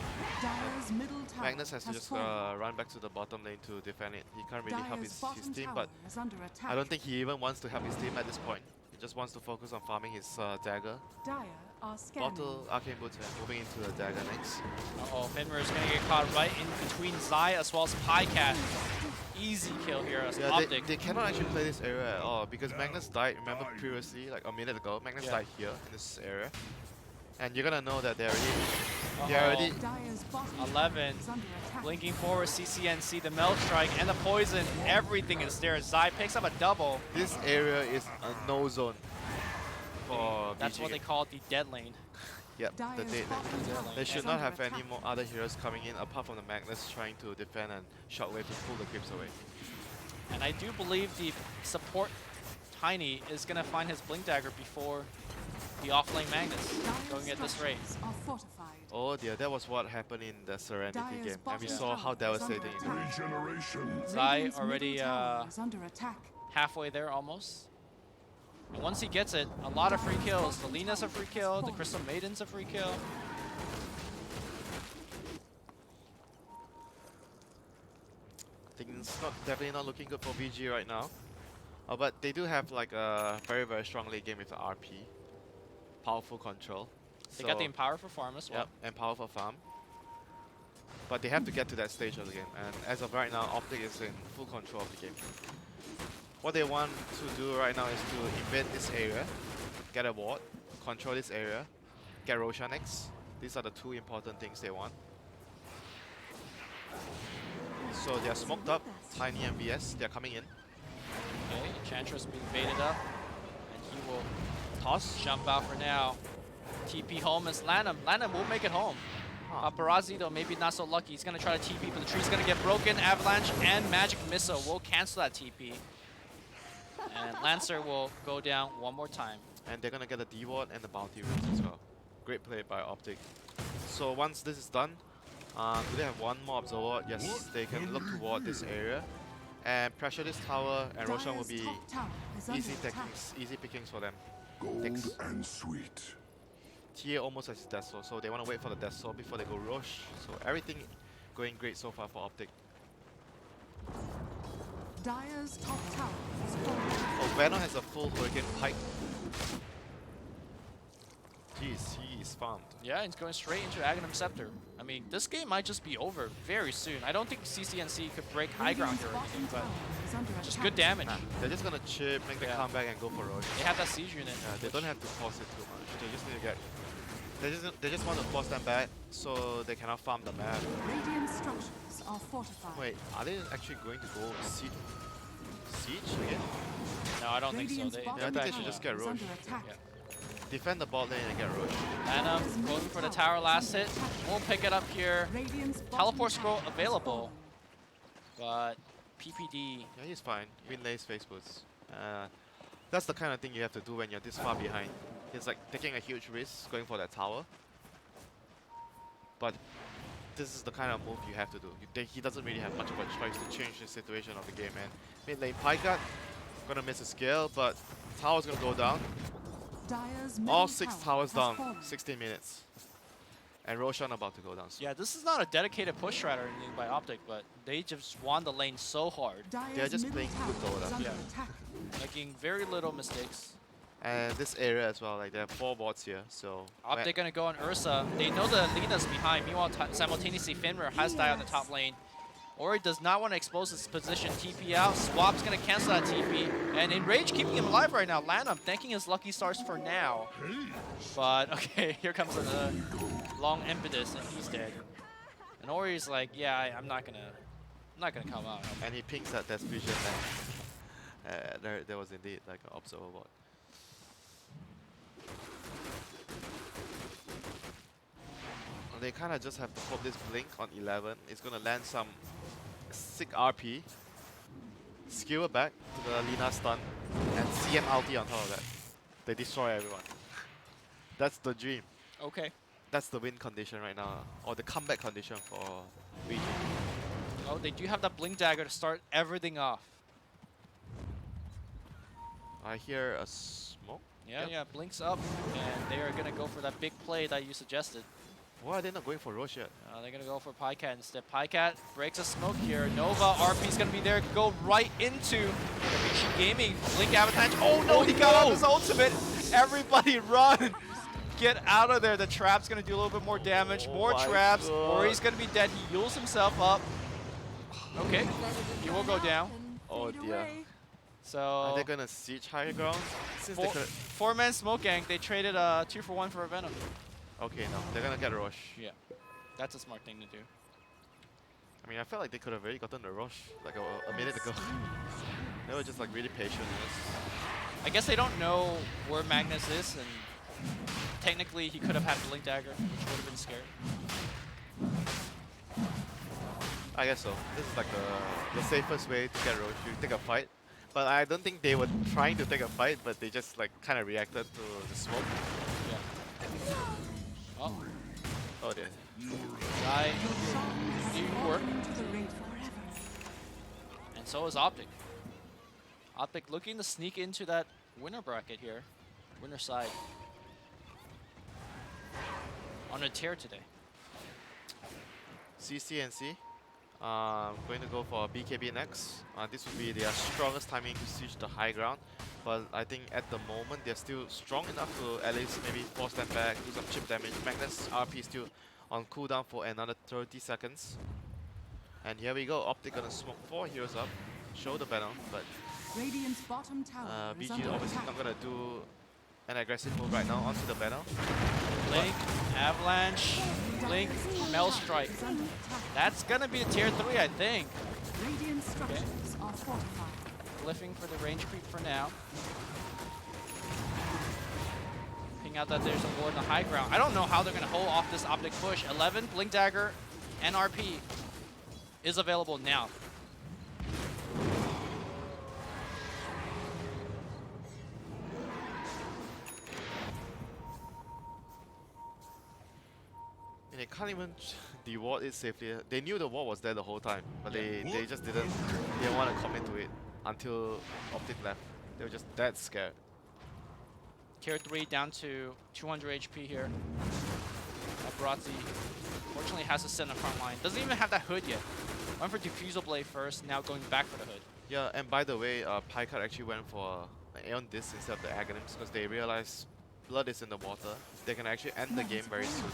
Dire's middle tower Magnus has to just fallen. run back to the bottom lane to defend it. He can't really help Dire's his bottom team, tower but is under attack. I don't think he even wants to help his team at this point. He just wants to focus on farming his dagger. Dire are scanning. Bottle, Arcane Boots, and moving into the dagger next. Uh-oh, Finmer is going to get caught right in between Zai as well as Pycat. Easy kill here as Yeah, Optic. they cannot actually play this area at all because Magnus died, remember previously, like a minute ago, Magnus died here in this area. And you're gonna know that they're already Dire's bottom 11. is under attack. Blinking forward, CCNC, the Melt Strike, and the Poison. Everything is there. Zai picks up a double. this area is a no zone for That's BG what they game. call the dead lane. Yep, the Dire's dead bottom lane. tower They is should not under have any attack. more other heroes coming in apart from the Magnus trying to defend and Shockwave to pull the creeps away. And I do believe the support Tiny is going to find his Blink Dagger before the offlane Magnus Dire's going at this rate. structures are fortified. Oh dear, that was what happened in the Serenity Dire's game, and we bottom saw how tower is under devastating it was. attack. Regeneration. Zai Radiant's already middle tower is under attack. halfway there almost. And once he gets it, a lot of free kills. The Lina's a free kill, the Crystal Maiden's a free kill. Things definitely not looking good for VG right now. But they do have like a very strong late game with the RP. Powerful control. They got the Empower for farm as well. Yep, and powerful farm. But they have to get to that stage of the game, and as of right now, Optic is in full control of the game. What they want to do right now is to invade this area, get a ward, control this area, get Roshan next. These are the two important things they want. So they are smoked up, Tiny and VS, they are coming in. Okay, Enchantress being baited up. And he will Toss. jump out for now. TP home is Lanham. Lanham will make it home. Paparazzi though, maybe not so lucky. He's gonna try to TP, but the tree's gonna get broken. Avalanche and Magic Missile will cancel that TP. And Lancer will go down one more time. And they're gonna get a D-ward and the bounty runes as well. Great play by Optic. So once this is done, do they have one more Observer? Yes, they can look toward this area. And pressure this tower, and Roshan will Dire's be top tower is under easy attack. pickings, easy pickings for them. Gold Thanks. and sweet. TA almost has his Death Sword, so they want to wait for the Death Sword before they go Rosh. So everything going great so far for Optic. Dire's top tower is fallen. Oh, Venom has a full Hurricane Pike. Jeez, he is farmed. Yeah, he's going straight into Aghanim Scepter. I mean, this game might just be over very soon. I don't think CCNC could break high ground here or Radiant's anything, but bottom tower is under just attack. good damage. Nah, they're just gonna chip, make the Yeah. comeback, and go for Rosh. They have that siege unit. Yeah, they don't have to force it too much. They just need to get. They just want to force them back so they cannot farm the map. Radiant structures are fortified. Wait, are they actually going to go siege again? No, I don't think so. Radiant's They, bottom I think they should tower just get is Rosh. under attack. Yeah. Defend the bot lane and get Rosh. Lanham going for the tower last hit. Won't pick it up here. Radiant's bottom Teleport tower scroll has available. fallen. But PPD, Yeah, he's fine. Win lanes, face boots. That's the kind of thing you have to do when you're this far behind. It's like taking a huge risk going for that tower. But this is the kind of move you have to do. He doesn't really have much of a choice to change the situation of the game. And mid lane Pycat gonna miss a scale, but tower's gonna go down. Dire's All middle 6 tower towers has down. fallen. 16 minutes. And Roshan about to go down soon. yeah, this is not a dedicated push strat or anything by Optic, but they just won the lane so hard, Dire's just middle playing tower good Dota. is under Yeah. attack. making very little mistakes. And this area as well, like there are 4 bots here, so Optic gonna go on Ursa. They know the Lina's behind. Meanwhile, simultaneously, Finmer has died on the top lane. Ori does not want to expose his position. TP out. Swap's gonna cancel that TP. And Enrage keeping him alive right now. Lanham thanking his lucky stars for now. But okay, here comes a long impetus and he's dead. And Ori's like, yeah, I'm not gonna come out. and he pings that there's vision and there was indeed like an observer bot. They kind of just have to hope this blink on 11 is gonna land some sick RP, skewer back to the Lina stun, and CM ulti on top of that. They destroy everyone. That's the dream. Okay. That's the win condition right now, or the comeback condition for VG. Oh, they do have that Blink Dagger to start everything off. I hear a smoke. Yeah, Yep. yeah, Blink's up, and they are gonna go for that big play that you suggested. Why are they not going for Roche yet? They're going to go for Pycat instead. Pycat breaks a smoke here. Nova, RP's going to be there. Go right into Vici Gaming. Blink Avalanche. Oh no, he got out his ultimate. Everybody run. Get out of there. The trap's going to do a little bit more damage. Oh More my traps. God. Ori's going to be dead. He heals himself up. Okay, he will go down. Oh dear. Are So they gonna siege higher ground? Since they could. four-man smoke gang. They traded 2 for 1 for a Venom. Okay, no, they're gonna get a rush. Yeah, that's a smart thing to do. I mean, I felt like they could have already gotten the rush like a minute ago. They were just like really patient. I guess they don't know where Magnus is, and technically he could have had Blink Dagger, which would have been scary. I guess so. This is like the safest way to get rush. You take a fight. But I don't think they were trying to take a fight, but they just like kind of reacted to the smoke. Yeah. Oh, Oh dear. guy, do work, To the raid forever. and so is Optic. Optic looking to sneak into that winner bracket here, winner side. On a tear today. CCNC. Going to go for BKB next. This would be their strongest timing to siege the high ground. But I think at the moment they're still strong enough to at least maybe force them back, do some chip damage. Magnus RP still on cooldown for another 30 seconds. And here we go. Optic gonna smoke 4 heroes up, show the banner, but Radiant's bottom tower is BG under obviously attack. not gonna do an aggressive move right now onto the banner. Blink, Avalanche, Blink, Mel Strike. Is under attack. That's gonna be a tier 3, I think. Radiant structures are fortified. Glyphing for the range creep for now. Ping out that there's a ward in the high ground. I don't know how they're going to hold off this Optic push. 11, Blink Dagger, and RP is available now. And they can't even deward it safely. They knew the wall was there the whole time, but they just didn't want to commit to it until Optic left. They were just that scared. Tier 3 down to 200 HP here. Brazzi fortunately has to sit in the front line. Doesn't even have that hood yet. Went for Diffusal Blade first, now going back for the hood. Yeah, and by the way, Pycat actually went for an Aeon Disc instead of the Aghanims because they realized blood is in the water. They can actually end the game very soon.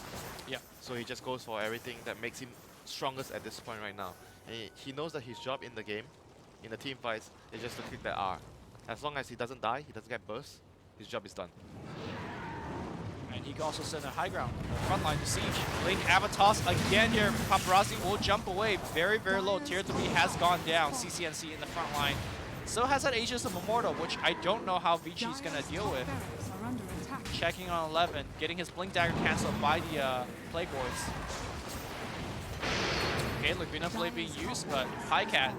Yeah. So he just goes for everything that makes him strongest at this point right now. And he knows that his job in the game, in the team fights, is just to click that R. As long as he doesn't die, he doesn't get burst, his job is done. And he can also sit in the high ground. Front line to siege. Blink Avatos again here. Paparazzi will jump away. Very, very low. Tier 3 has gone down. CCNC in the front line. Still has that Aegis of Immortal, which I don't know how Vici is going to deal with. Barracks are under attack. Checking on 11. Getting his Blink Dagger cancelled by the Plague Wards. Okay, Laguna Blade being used, but Pycat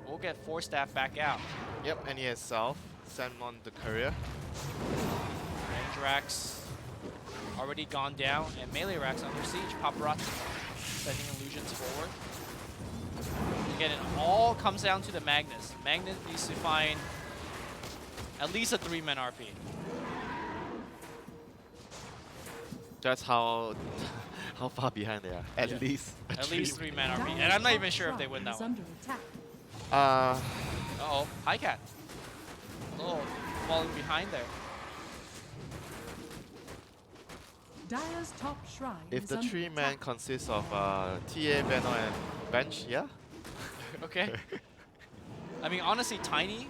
will get 4 staff back out. Yep, and he has South, sent on the courier. Andrax already gone down, and Melee Rax under siege. Paparazzi sending illusions forward. Again, it all comes down to the Magnus. Magnus needs to find at least a 3-man RP. That's how far behind they are. At least. At least 3-man RP. And I'm not even sure if they win that one. Under attack. Uh-oh, Pycat. Oh, falling behind there. Dire's top shrine If is the under 3-man attack. consists of TA, Venom, and Bench, yeah? Okay. I mean, honestly, Tiny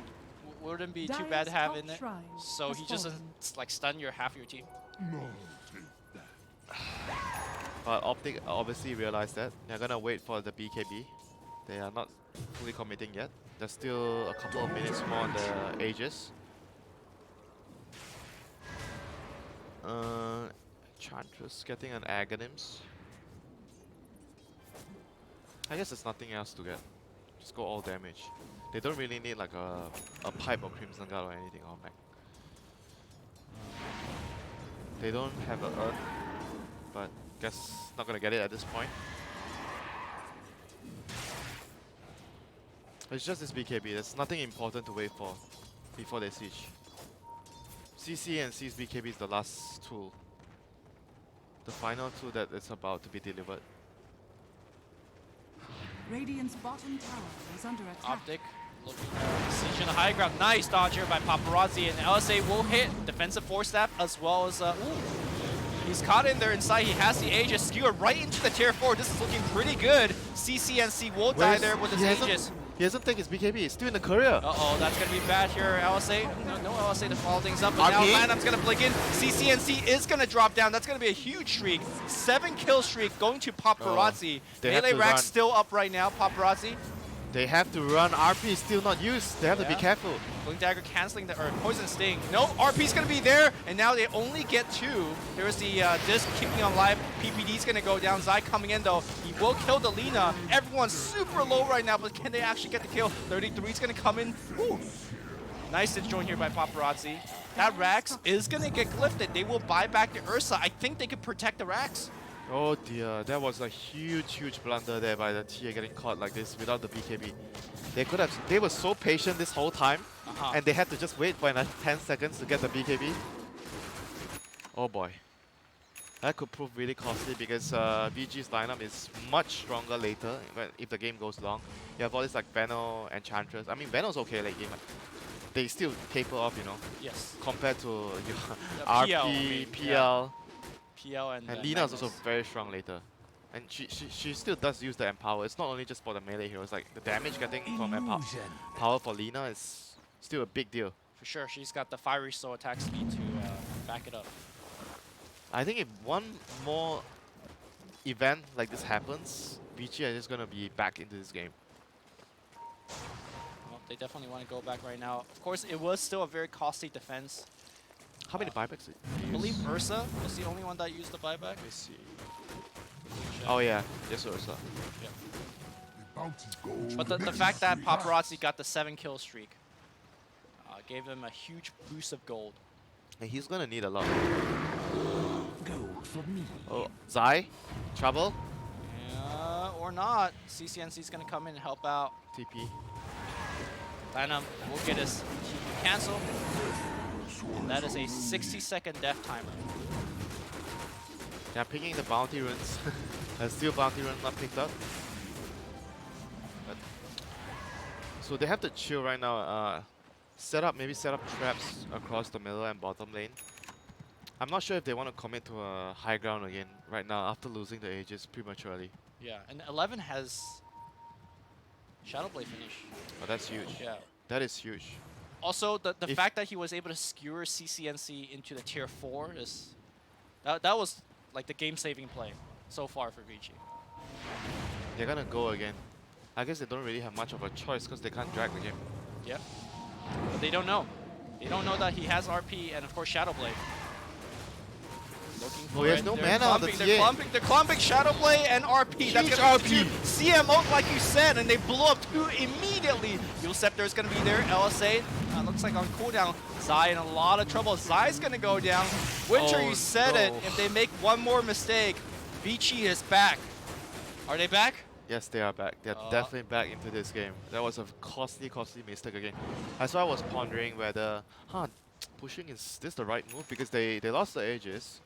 wouldn't be too bad to have in it. So he just doesn't like stun your half your team. No, take that. But Optic obviously realized that. They're gonna wait for the BKB. They are not fully committing yet. There's still a couple of minutes more on the Aegis. Chantress getting an Aghanims. I guess there's nothing else to get. Just go all damage. They don't really need like a pipe or Crimson Guard or anything on Mac. They don't have an Earth, but guess not gonna get it at this point. It's just this BKB. There's nothing important to wait for before they siege. CC and C's BKB is the last tool. the final two that is about to be delivered. Radiant's bottom tower is under attack. Optic looking siege in the high ground. Nice dodge here by Paparazzi, and LSA will hit defensive force staff as well as he's caught in there inside. He has the Aegis skewered right into the tier 4. This is looking pretty good. CCNC will die there with his Aegis. He hasn't taken his BKB, he's still in the courier. Uh-oh, that's going to be bad here. LSA, no LSA to follow things up, but now RP? Lanham's going to blink in. CCNC is going to drop down. That's going to be a huge streak. 7-kill streak going to Paparazzi. They have Melee to rack run. still up right now, Paparazzi. They have to run, RP is still not used, they have to be Yeah. careful. Blink Dagger canceling the Poison Sting. No, RP's gonna be there, and now they only get 2. There's the disc keeping on live. PPD's gonna go down. Zai coming in though. He will kill the Lina. Everyone's super low right now, but can they actually get the kill? 33's gonna come in. Woo. Nice disjoint here by Paparazzi. That Rax is gonna get clifted. They will buy back the Ursa. I think they could protect the Rax. Oh dear, that was a huge blunder there by the TA getting caught like this without the BKB. They were so patient this whole time, and they had to just wait for another 10 seconds to get the BKB. Oh boy. That could prove really costly because VG's lineup is much stronger later if the game goes long. You have all this like Veno, Enchantress. I mean, Veno's okay late game. They still taper off, you know, Yes. compared to your The RP, PL, I mean, PL. PL and Lina is Magnus. also very strong later. And she still does use the Empower. It's not only just for the melee heroes, like the damage getting from Empower for Lina is still a big deal. For sure, she's got the Fiery Soul attack speed to back it up. I think if one more event like this happens, Vici is just gonna be back into this game. Well, they definitely want to go back right now. Of course, it was still a very costly defense. How many buybacks did I you believe use? Ursa was the only one that used the buyback. Let me see. Oh yeah, just Ursa. Yeah. The bounty goes But the fact that Paparazzi got the 7-kill streak gave them a huge boost of gold. And he's gonna need a lot. Gold for me. Oh, Zai? Trouble? Yeah, or not. CCNC's going to come in and help out. TP. Lanham will get his TP cancel. And that is a 60-second death timer. Yeah, picking the bounty runes. Still bounty rune not picked up. But so they have to chill right now. Maybe set up traps across the middle and bottom lane. I'm not sure if they want to commit to a high ground again right now after losing the Aegis prematurely. Yeah, and 11 has Shadowblade finish. But that's huge. Yeah. That is huge. Also, the If- fact that he was able to skewer CCNC into the tier 4 is... That was like the game-saving play so far for Vici. They're gonna go again. I guess they don't really have much of a choice because they can't drag the game. Yeah. But they don't know. They don't know that he has RP and of course Shadowblade. Looking for Oh, he has it. no They're mana on the clumping, they're clumping Shadowblade and RP. That's Huge gonna RP. be 2 CM ult like you said, and they blew up 2 immediately. Scepter's gonna be there. LSA looks like on cooldown. Zai in a lot of trouble. Zai's gonna go down. Winter, Oh, you said it. no. If they make one more mistake, Vici is back. Are they back? Yes, they are back. They're definitely back into this game. That was a costly mistake again. That's why I was pondering whether, pushing is this the right move? Because they lost the Aegis.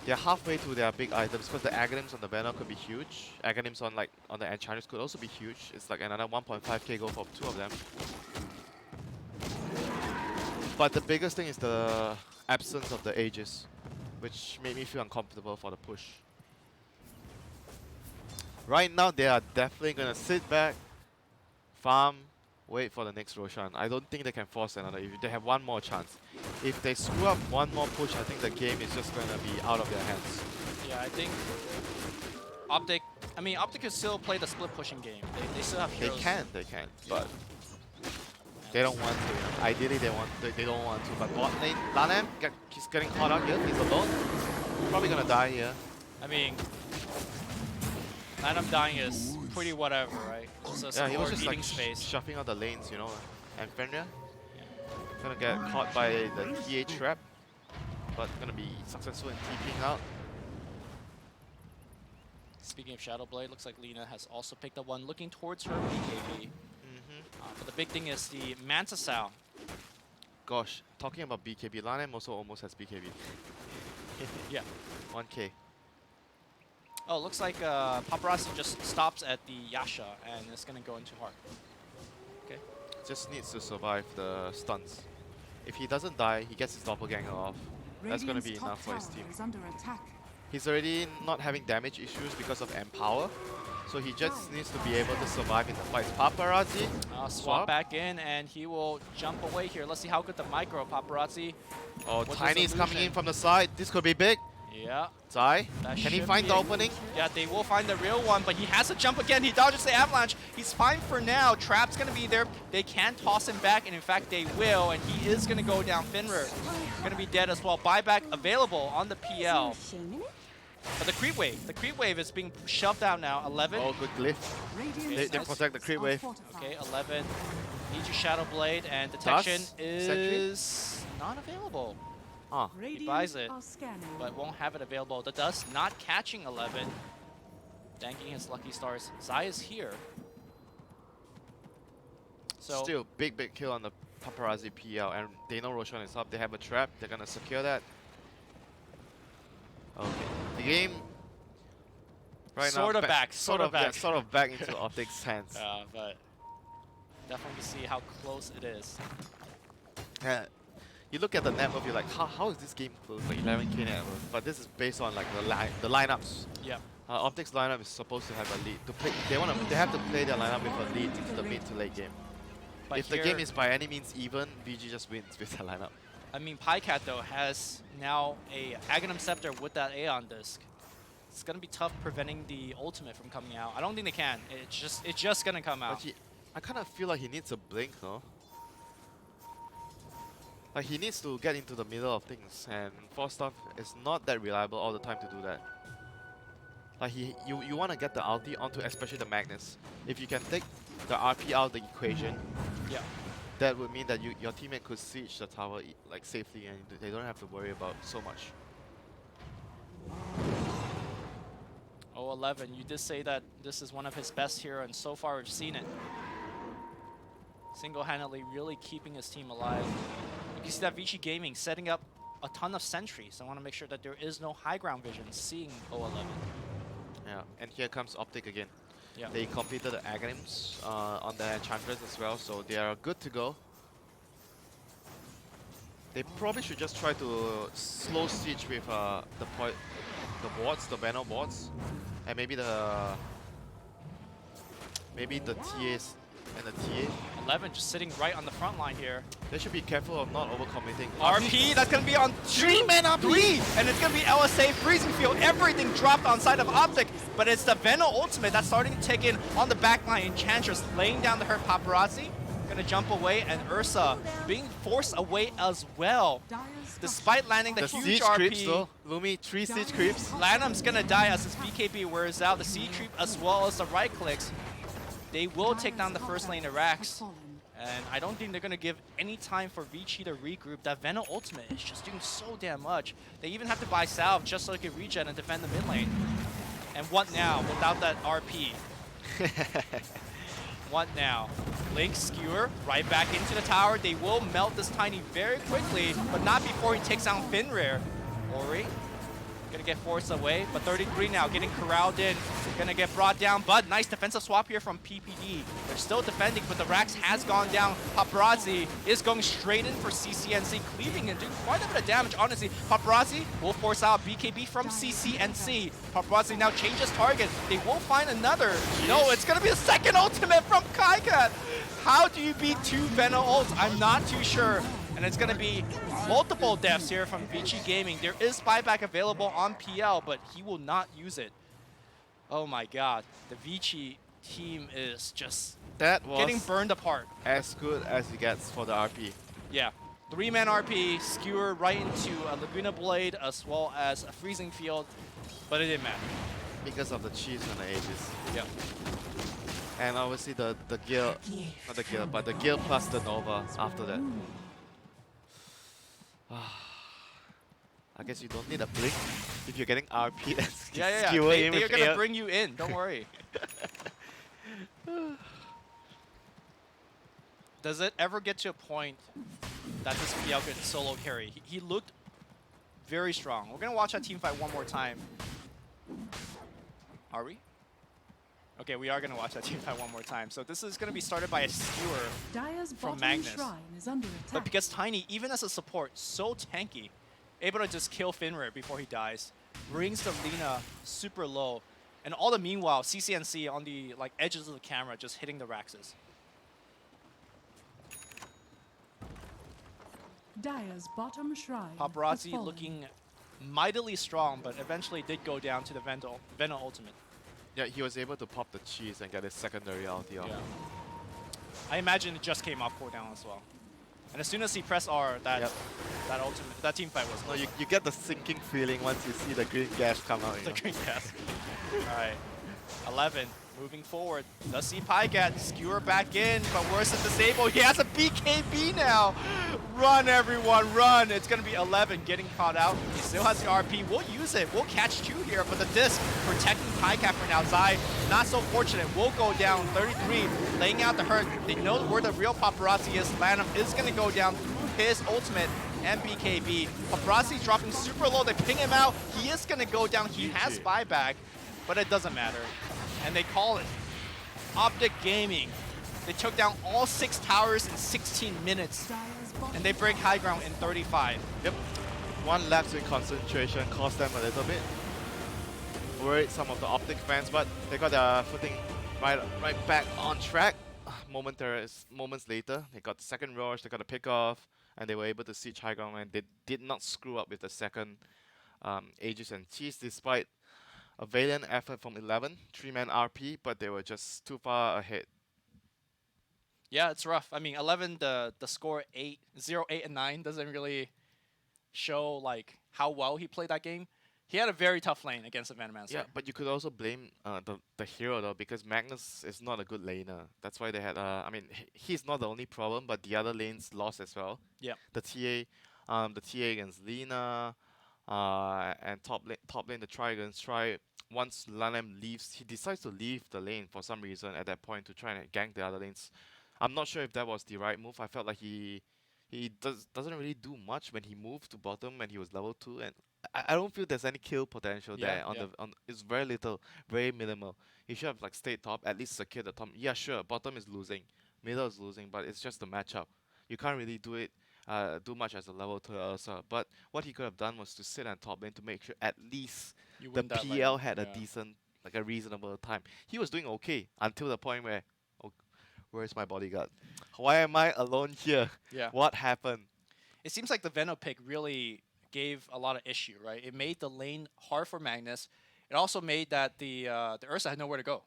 They're halfway to their big items because the Aghanims on the Venom could be huge. Aghanims on the Enchantress could also be huge. It's like another 1.5k goal for 2 of them. But the biggest thing is the absence of the Aegis, which made me feel uncomfortable for the push. Right now, they are definitely gonna sit back, farm, wait for the next Roshan. I don't think they can force another. If they have one more chance, if they screw up one more push, I think the game is just gonna be out of their hands. Yeah, I think Optic. I mean, Optic can still play the split pushing game. They still have They heroes. can, but they don't want to. Ideally, they don't want to. But bot lane, Lanham, he's getting caught out here. He's alone. Probably gonna die here. I mean, Lanham dying is pretty whatever, right? It's just Yeah, he was more just eating like space. shuffling out the lanes, you know. And Fenrir gonna get caught by the TA trap, but gonna be successful in TPing out. Speaking of Shadowblade, looks like Lina has also picked up one, looking towards her BKB. But the big thing is the Manta Sow. Gosh, talking about BKB, Lanham also almost has BKB. Yeah. 1k. Oh, looks like Paparazzi just stops at the Yasha and it's gonna go into Heart. Okay. Just needs to survive the stuns. If he doesn't die, he gets his doppelganger off. That's gonna Radiant's be top enough for his tower team. is under attack. He's already not having damage issues because of Empower. So he just needs to be able to survive in the fights. Paparazzi, Swap back in and he will jump away here. Let's see how good the micro Paparazzi. Oh, With Tiny his is coming in illusion. from the side. This could be big. Yeah. Zai, That can he should find be the a- opening? Yeah, they will find the real one, but he has to jump again. He dodges the avalanche. He's fine for now. Trap's gonna be there. They can toss him back, and in fact they will, and he is gonna go down. Finrir gonna be dead as well. Buyback available on the PL. But the creep wave is being shoved out now. 11. Oh, good glyph. Radiant's They protect the creep are wave. fortified. Okay, 11. Need your Shadow Blade, and detection Dust? is not available. Ah, Radiant buys it, are scanning. But won't have it available. The Dust not catching 11. Danking his lucky stars. Zai is here. So still big kill on the Paparazzi PL, and they know Roshan is up. They have a trap. They're gonna secure that. Okay, the game right Sort now of back, sort of back. Yeah, sort of back into Optic's hands. but definitely see how close it is. Yeah. You look at the net worth, you're like, how is this game close? Like 11k net worth. But this is based on like the lineups. Yeah. Optic's lineup is supposed to have a lead. To play, they have to play their lineup with a lead into the mid to late game. But If the game is by any means even, VG just wins with the lineup. I mean, Pycat though has now a Aghanim Scepter with that Aeon Disc. It's gonna be tough preventing the ultimate from coming out. I don't think they can. It's just gonna come out. But I kind of feel like he needs a blink, no? Like he needs to get into the middle of things, and Force Stuff is not that reliable all the time to do that. Like you want to get the ulti onto especially the Magnus. If you can take the RP out of the equation, Yeah. that would mean that your teammate could siege the tower like safely, and they don't have to worry about so much. Oh, 11. You did say that this is one of his best here, and so far we've seen it. Single-handedly really keeping his team alive. You can see that Vici Gaming setting up a ton of sentries. I want to make sure that there is no high ground vision seeing 11. Yeah, and here comes Optic again. Yeah. They completed the Aghanims on the Enchantress as well, so they are good to go. They probably should just try to slow siege with the boards, the banner boards, and maybe the TAs and the TA. 11 just sitting right on the front line here. They should be careful of not overcommitting. RP, that's going to be on 3-man RP! 3! And it's going to be LSA, Freezing Field, everything dropped on side of Optic. But it's the Venom ultimate that's starting to take in on the back line. Enchantress laying down the hurt Paparazzi. Going to jump away, and Ursa being forced away as well. Despite landing the huge siege RP. creeps though. Lumi, 3 siege creeps. Lanham's going to die as his BKB wears out. The C creep as well as the right clicks. They will take down the first lane of Rax. And I don't think they're going to give any time for Vici to regroup. That Venom ultimate is just doing so damn much. They even have to buy salve just so they can regen and defend the mid lane. And what now without that RP? What now? Link Skewer right back into the tower. They will melt this Tiny very quickly, but not before he takes down Finrir. Ori gonna get forced away, but 33 now getting corralled in. Gonna get brought down, but nice defensive swap here from PPD. They're still defending, but the Rax has gone down. Paparazzi is going straight in for CCNC, cleaving and doing quite a bit of damage, honestly. Paparazzi will force out BKB from CCNC. Paparazzi now changes target. They will find another. No, it's gonna be a second ultimate from Kaikat. How do you beat 2 Venom ults? I'm not too sure. And it's going to be multiple deaths here from Vici Gaming. There is buyback available on PL, but he will not use it. Oh my god. The Vici team is just getting burned apart. As good as it gets for the RP. Yeah. 3-man RP, skewer right into a Laguna Blade as well as a Freezing Field, but it didn't matter. Because of the cheese on the edges. Yeah. And obviously the Gale, not the Gale, but the Gale plus the Nova after that. I guess you don't need a blink if you're getting RP and Yeah. skewer in They're with going to air. bring you in, don't worry. Does it ever get to a point that this PL could solo carry? He looked very strong. We're going to watch that team fight one more time. Are we? Okay, we are going to watch that team fight one more time. So this is going to be started by a skewer Dire's from bottom Magnus. shrine is under But attack. because Tiny, even as a support, so tanky, able to just kill Finrare before he dies, brings the Lina super low. And all the meanwhile, CCNC on the like edges of the camera just hitting the Raxes. Dire's bottom shrine has Paparazzi fallen. looking mightily strong, but eventually did go down to the Venom ultimate. Yeah, he was able to pop the cheese and get his secondary ulti off. Yeah. I imagine it just came off cooldown as well. And as soon as he pressed R, that Yep. that team fight was No, over. you get the sinking feeling once you see the green gas come out. You The know? green gas. Alright. 11. Moving forward. Does see Pycat skewer back in, but worse than disabled. He has a BKB now. Run, everyone, run. It's going to be 11 getting caught out. He still has the RP. We'll use it. We'll catch 2 here, but the disc protecting Pycat for now. Zai, not so fortunate. Will go down. 33, laying out the hurt. They know where the real Paparazzi is. Lanham is going to go down through his ultimate and BKB. Paparazzi dropping super low. They ping him out. He is going to go down. He has buyback, but it doesn't matter. And they call it Optic Gaming. They took down all 6 towers in 16 minutes, Dire's bottom and they break high ground in 35. Yep. One lapse in concentration cost them a little bit. Worried some of the Optic fans, but they got their footing right back on track. Moments later, they got the second rush, they got a pick off, and they were able to siege high ground, and they did not screw up with the second Aegis and Cheese, despite a valiant effort from 11, 3-man RP, but they were just too far ahead. Yeah, it's rough. I mean, 11, the score 0, 8, and 9 doesn't really show like how well he played that game. He had a very tough lane against the Venomancer. Yeah, but you could also blame the hero though, because Magnus is not a good laner. That's why they had. I mean, he's not the only problem, but the other lanes lost as well. Yeah. The TA against Lina, and top lane the try against try. Once Lanham leaves, he decides to leave the lane for some reason at that point to try and gank the other lanes. I'm not sure if that was the right move. I felt like he doesn't really do much when he moved to bottom when he was level 2, and I don't feel there's any kill potential there it's very little, very minimal. He should have like stayed top, at least secured the top. Yeah, sure, bottom is losing, middle is losing, but it's just the matchup. You can't really do much as a level 2 Ursa. But what he could have done was to sit on top lane to make sure at least You the win that PL lane. had a Yeah. decent, like a reasonable time. He was doing okay until the point where, oh, where's my bodyguard? Why am I alone here? Yeah. What happened? It seems like the Venom pick really gave a lot of issue, right? It made the lane hard for Magnus. It also made that the Ursa had nowhere to go.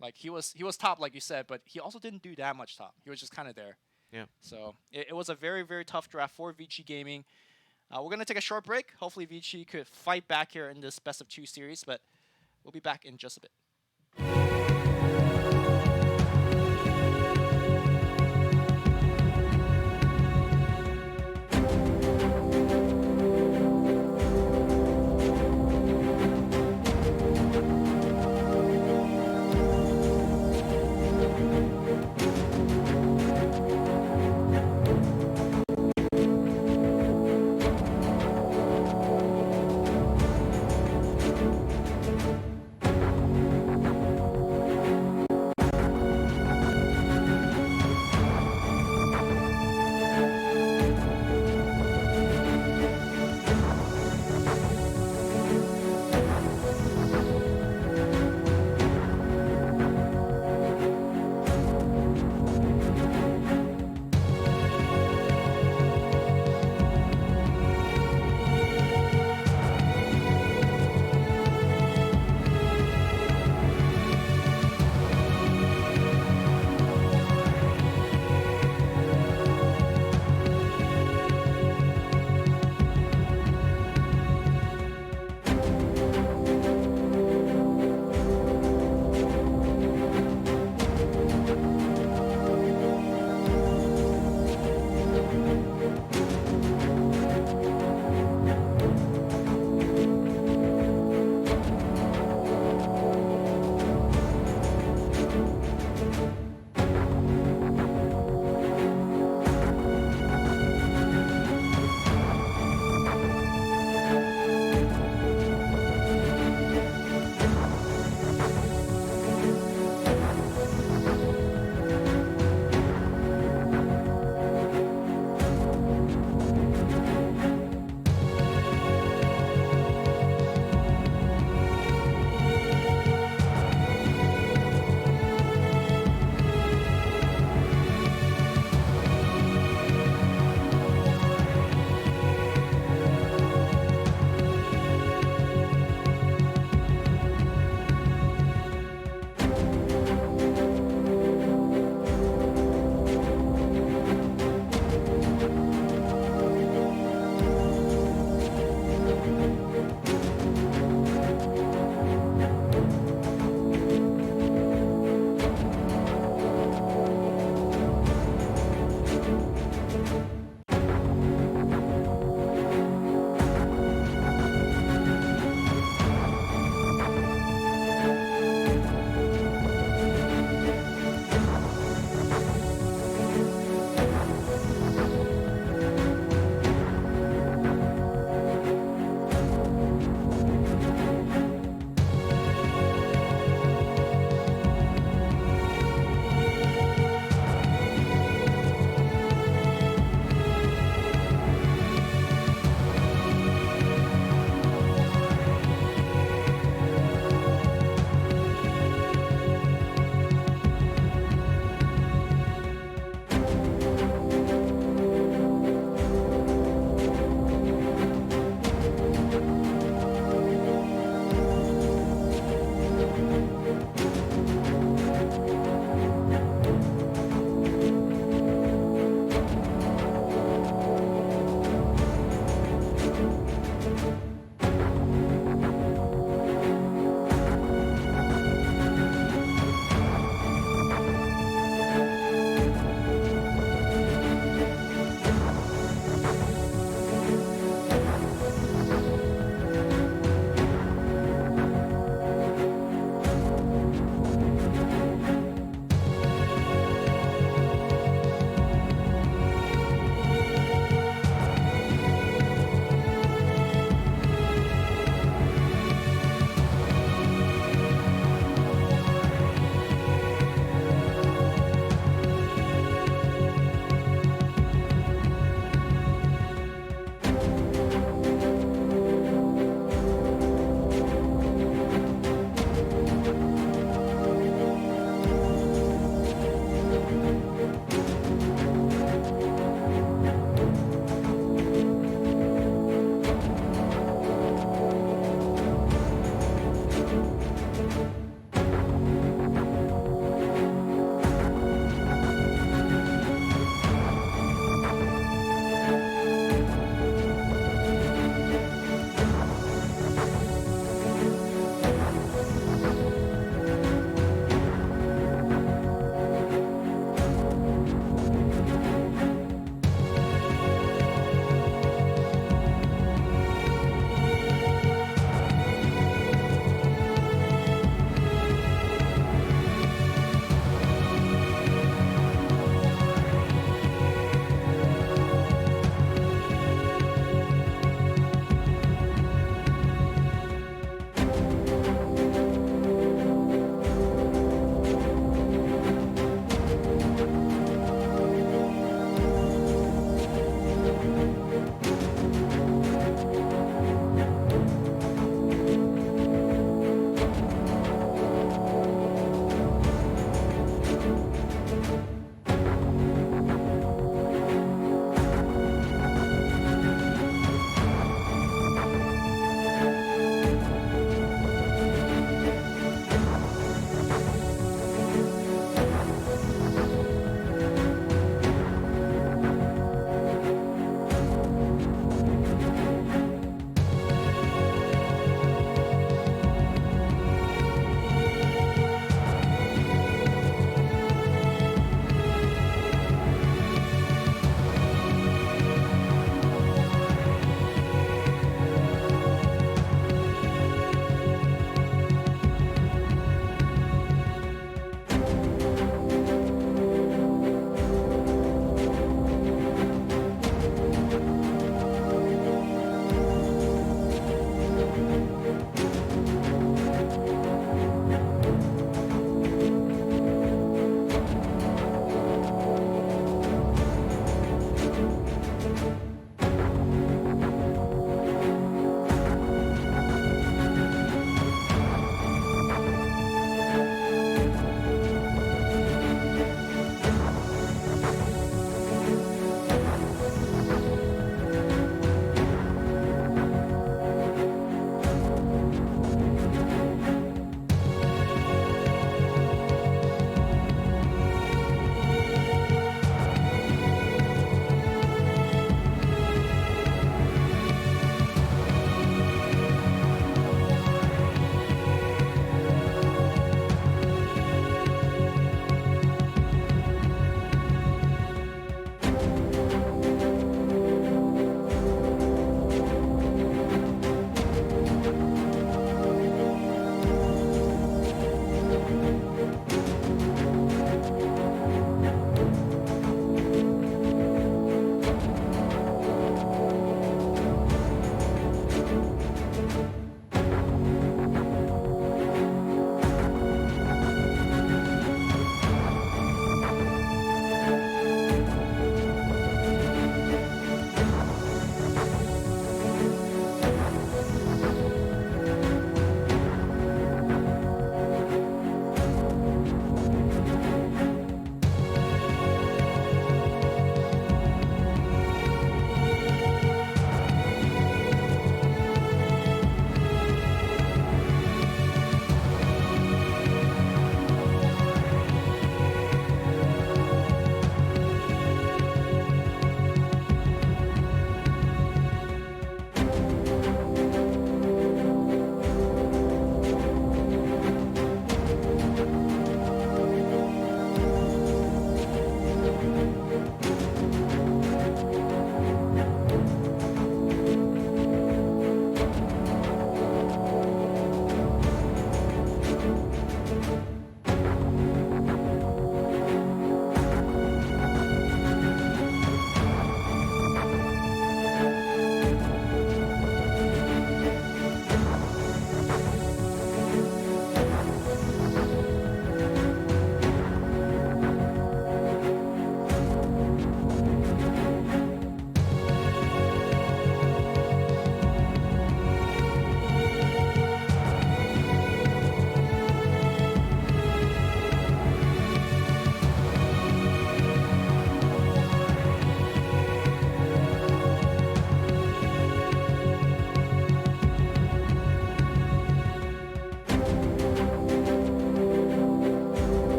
Like he was top, like you said, but he also didn't do that much top. He was just kind of there. Yeah. So it was a very, very tough draft for Vici Gaming. We're going to take a short break. Hopefully Vici could fight back here in this best of 2 series, but we'll be back in just a bit.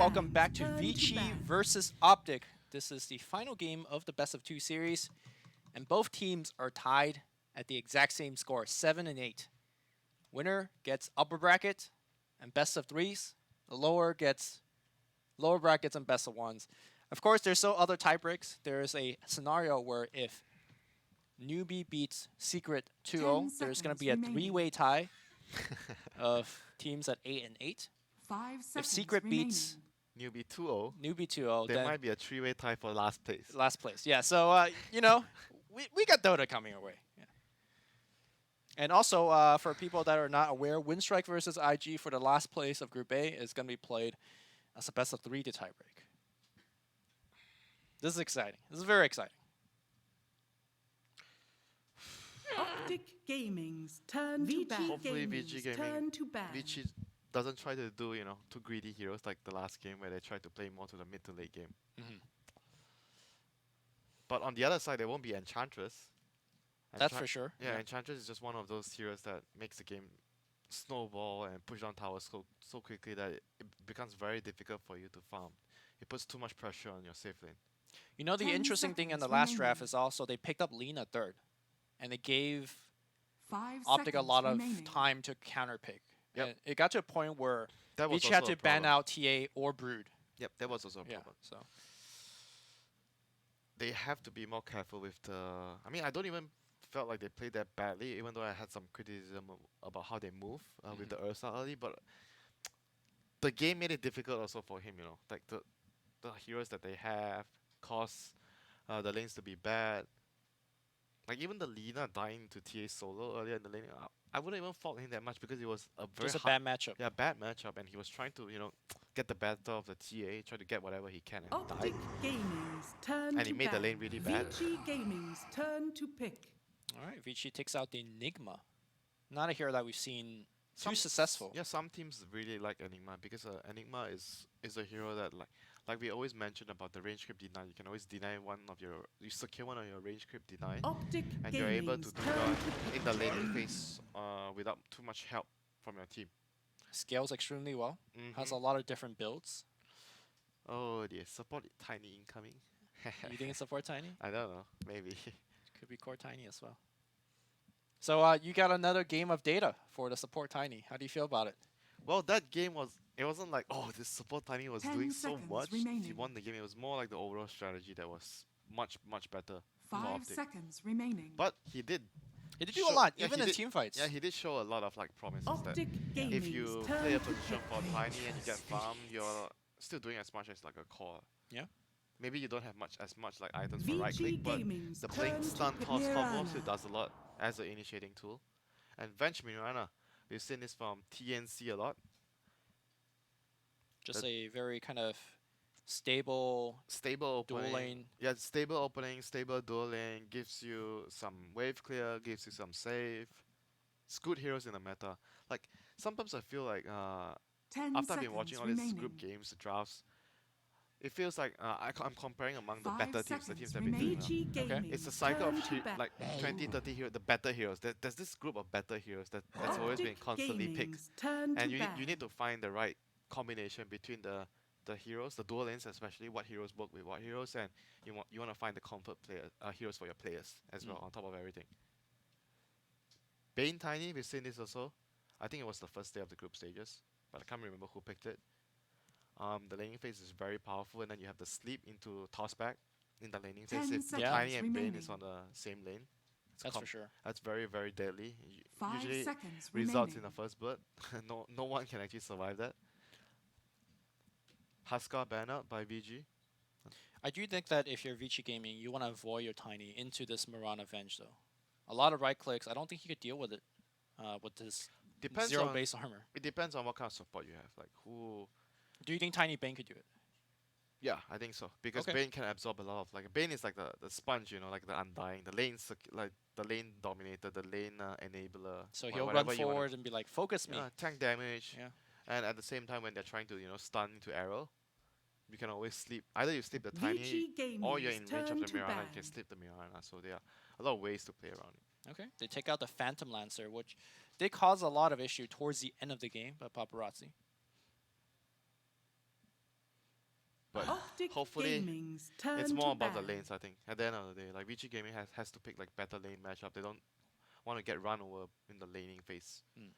welcome Band's back to turn to Vici ban. versus Optic. This is the final game of the best of 2 series, and both teams are tied at the exact same score, 7 and 8. Winner gets upper bracket and best of 3s. The lower gets lower brackets and best of 1s. Of course, there's still other tie breaks. There is a scenario where if newbie beats secret 2-0, there's going to seconds be a remaining. 3-way tie of teams at 8 and 8. 5 If seconds secret remaining. beats Newbie 2-0. newbie 2-0, There then might be a 3-way tie for last place. last place. Yeah, so, we got Dota coming our way. Yeah. And also, for people that are not aware, Winstrike versus IG for the last place of Group A is going to be played as a best of 3 to tiebreak. This is exciting. This is very exciting. Optic Gaming's turn to ban. Hopefully VG Gaming, turn to ban. Vici doesn't try to do, too greedy heroes like the last game where they try to play more to the mid to late game. But on the other side, there won't be Enchantress. That's for sure. Yeah, Enchantress is just one of those heroes that makes the game snowball and push down towers so quickly that it becomes very difficult for you to farm. It puts too much pressure on your safe lane. You know, the 10 interesting thing in the seconds last draft remaining. is also they picked up Lina third, and they gave 5 Optic a seconds lot of remaining. time to counterpick. Yep. And it got to a point where That was Vici had also to a ban problem. out TA or Brood. Yep, that was also a Yeah, problem. so They have to be more careful with the. I mean, I don't even felt like they played that badly, even though I had some criticism about how they move with the Ursa early. But the game made it difficult also for him. Like the heroes that they have cause the lanes to be bad. Like even the Lina dying to TA solo earlier in the lane, I wouldn't even fault him that much because it was a very just a bad matchup. yeah, bad matchup, and he was trying to get the better of the TA, try to get whatever he can, and Optic died. Gaming's turn And to he made the ban. lane really bad. Vici Gaming's turn to pick. All right, Vici takes out the Enigma. Not a hero that we've seen too Some- successful. Yeah, some teams really like Enigma because Enigma is a hero that like we always mention about the range creep deny. You can always deny you secure one of your range creep deny, Optic and you're able to Gaming's do turn that to in the laning phase without too much help from your team. Scales extremely well. Has a lot of different builds. Oh dear, support Tiny incoming. You think it's support Tiny? I don't know, maybe. Could be core Tiny as well. So you got another game of data for the support Tiny. How do you feel about it? Well, that game it wasn't like, oh, this support Tiny was 10 doing so seconds much. He remaining. won the game. It was more like the overall strategy that was much, much better for 5 Optic. seconds remaining. But he did. He did do show- a lot, yeah, even he in did- team fights. Yeah, he did show a lot of promises that Optic Gaming's if you turn play a to position pick. for Tiny and you get farm, you're still doing as much as like a core. Yeah. Maybe you don't have as much like items for right Vici click, but Gaming's the turn blink to stun pick. toss combo Mirana. still does a lot as an initiating tool. And Venge Mirana, we've seen this from TNC a lot. Just a very kind of stable Stable dual opening. lane. Yeah, stable opening, stable dual lane, gives you some wave clear, gives you some save. It's good heroes in the meta. Like sometimes I feel like 10 after I've been seconds watching all remaining. these group games, the drafts, it feels like I'm comparing among the 5 better teams, the teams that have been remaining. doing well. Vici Gaming's It's a cycle of turn to ban. like 20, 30 heroes, the better heroes. There's this group of better heroes that's always been Optic constantly picked. Gaming's turn And to you ban. need to find the right combination between the heroes, the dual lanes especially, what heroes work with what heroes, and you want to find the comfort heroes for your players as well on top of everything. Bane Tiny, we've seen this also. I think it was the first day of the group stages, but I can't remember who picked it. The laning phase is very powerful, and then you have the sleep into tossback in the laning phase. 10 If seconds Tiny and Bane remaining. is on the same lane, That's for sure. that's very, very deadly. 5 Usually seconds results in remaining. the first blood. no one can actually survive that. Huskar ban out by VG. I do think that if you're Vici Gaming, you want to avoid your Tiny into this Mirana Venge, though. A lot of right clicks. I don't think he could deal with it with this Depends zero on base armor. it depends on what kind of support you have. Like who. Do you think Tiny Bane could do it? Yeah, I think so because Okay. Bane can absorb a lot of Bane is like the sponge, like the undying, the lane like the lane dominator, the lane enabler. So wha- he'll run whatever you wanna- forward and be like, focus me. Yeah, tank damage. Yeah. And at the same time, when they're trying to stun into arrow, you can always sleep. Either you sleep the Tiny, Vici or you're in Gaming's range of turn the to Mirana. You ban. can sleep the Mirana. So there are a lot of ways to play around it. Okay. They take out the Phantom Lancer, which did cause a lot of issue towards the end of the game by Paparazzi. Optic hopefully Gaming's it's turn more to about the ban. lanes. I think at the end of the day, like Vici Gaming has to pick like better lane matchup. They don't want to get run over in the laning phase. Mm.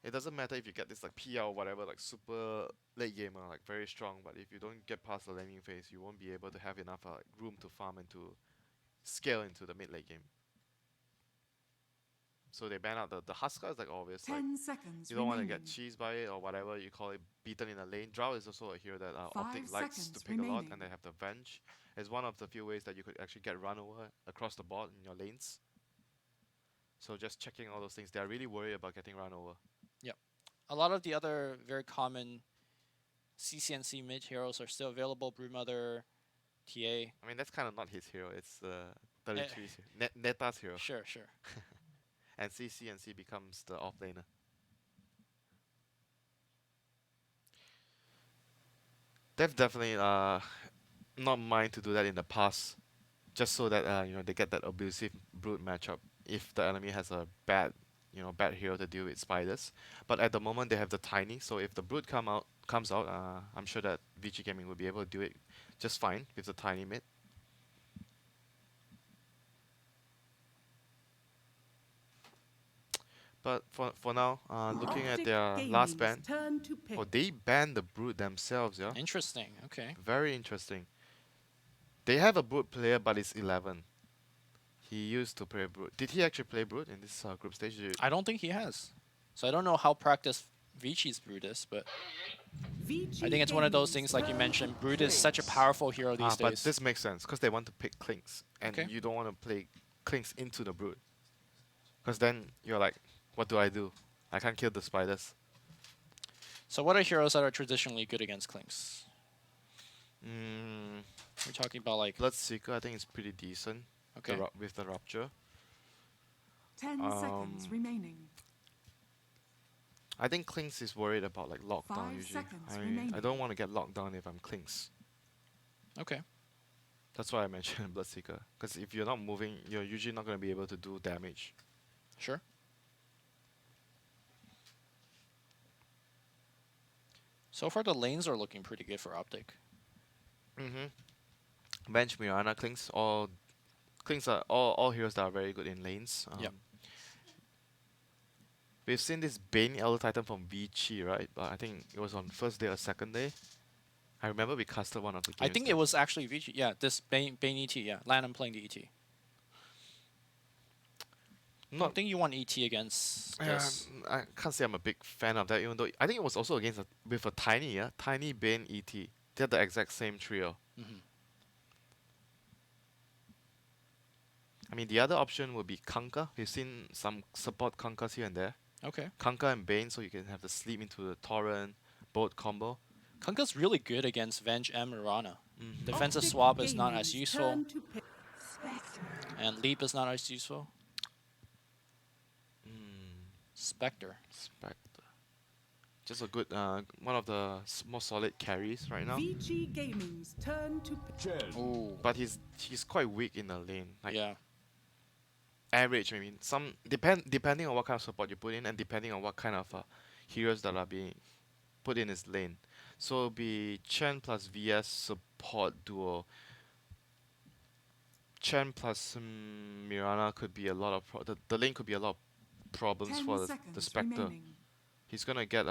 It doesn't matter if you get this like PL or whatever, like super late gamer, like very strong. But if you don't get past the laning phase, you won't be able to have enough like, room to farm and to scale into the mid late game. So they ban out the Huskar is like obvious. Like 10 seconds you don't want to remaining. get cheesed by it or whatever you call it, beaten in a lane. Drow is also a hero that 5 Optic likes to seconds pick a lot, remaining. and they have the Venge. It's one of the few ways that you could actually get run over across the board in your lanes. So just checking all those things, they're really worried about getting run over. Yep. A lot of the other very common CCNC mid heroes are still available. Brewmother, TA. I mean, that's kind of not his hero. It's Eh, 33's Neta's hero. Sure, sure. And CCNC becomes the offlaner. They've definitely not mind to do that in the past, just so that they get that abusive brute matchup if the enemy has a bad hero to deal with spiders. But at the moment they have the tiny, so if the brute comes out, I'm sure that VG Gaming will be able to do it just fine with the tiny mid. But for now, looking at Optic their last Gaming's ban, turn to pick. oh, they banned the brute themselves, yeah. Interesting. Okay. Very interesting. They have a brute player, but it's 11. He used to play brute. Did he actually play brute in this group stage? I don't think he has. So I don't know how practiced Vici's Brood is, but Vici I think it's one of those Gaming's things like you turn mentioned. to Brood is such a powerful hero these But days. this makes sense because they want to pick Clinks, and Okay. you don't want to play Clinks into the brute, because then you're like, what do? I can't kill the spiders. So what are heroes that are traditionally good against Clinks? Mm, We're talking about like Bloodseeker, I think it's pretty decent. okay. With the rupture. 10 seconds Um, remaining. I think Clinks is worried about like lockdown 5 usually. seconds I remaining. don't want to get locked down if I'm Clinks. Okay. That's why I mentioned Bloodseeker, because if you're not moving, you're usually not going to be able to do damage. Sure. So far the lanes are looking pretty good for Optic. Bench Mirana Clinks, Clinks are all heroes that are very good in lanes. Yep. We've seen this Bane Elder Titan from Vici, right? But I think it was on first day or second day. I remember we casted one of the games. I think it was actually Vici. Yeah, this Bane ET. Yeah, Lanham playing the ET. I think you won ET against this. I can't say I'm a big fan of that, even though I think it was also against with a tiny Bane ET. They're the exact same trio. Mm-hmm. I mean, the other option would be Kanka. We've seen some support Kankas here and there. Okay. Kanka and Bane, so you can have the sleep into the Torrent boat combo. Kanka's really good against Venge and Mirana. Mm-hmm. Defensive Optic swap is not as Gaming's useful, turn to pick. and leap is not as useful. Spectre. Spectre. Just a good, one of the more solid carries right now. Vici Gaming's turn to pick. Ooh. But he's quite weak in the lane. Like Yeah. average, I mean, depending on what kind of support you put in, and depending on what kind of heroes that are being put in his lane. So it'll be Chen plus VS support duo. Chen plus Mirana could be a lot of the lane could be a lot of problems 10 for the seconds Spectre. remaining. He's gonna get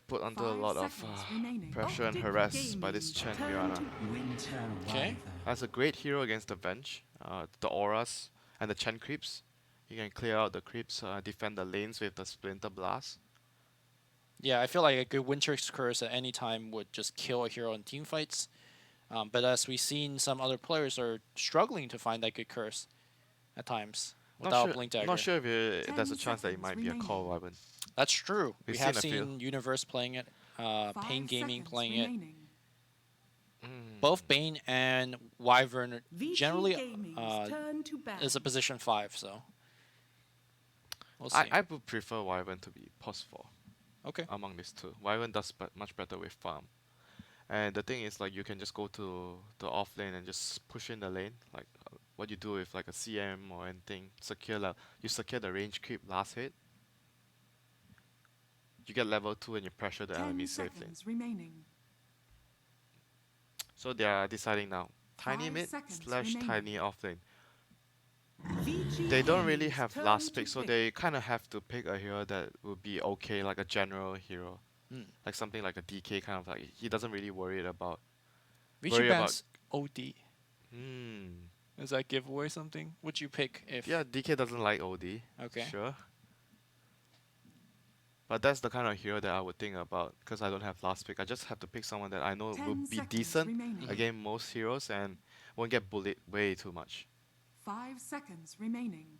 put under a 5 lot of seconds remaining. pressure and Optic harassed by this Gaming's Chen turn Mirana. to Winter Okay. Wyvern. That's a great hero against the bench. The auras and the Chen creeps. You can clear out the creeps, defend the lanes with the Splinter Blast. Yeah, I feel like a good Winter's Curse at any time would just kill a hero in team fights. But as we've seen, some other players are struggling to find that good curse at times without Blink Dagger. Not sure if there's a 10 chance that it seconds might be a core remaining. weapon. That's true. We've We have seen a few. seen Universe playing it, 5 Pain Gaming seconds playing it. remaining. Both Bane and Wyvern Vici generally Gaming's turn to ban. is a position 5, so we'll see. I would prefer Wyvern to be post 4 Okay. among these two. Wyvern does much better with farm. And the thing is, like, you can just go to the off lane and just push in the lane, like what you do with like a CM or anything. You secure the range creep last hit. You get level 2 and you pressure the 10 enemy safe lane. seconds remaining. So they are deciding now. Tiny 5 mid seconds slash remaining. tiny offlane. Vici They don't really Gaming's have turn last to pick, so pick. they kind of have to pick a hero that would be okay, like a general hero, Hmm. like something like a DK kind of like he doesn't really Vici worry about. bans OD. Hmm. Does that give away something? Would you pick if? Yeah, DK doesn't like OD. Okay. Sure. But that's the kind of hero that I would think about because I don't have last pick. I just have to pick someone that I know will 10 be seconds decent remaining. Mhm. against most heroes and won't get bullied way too much. 5 seconds remaining.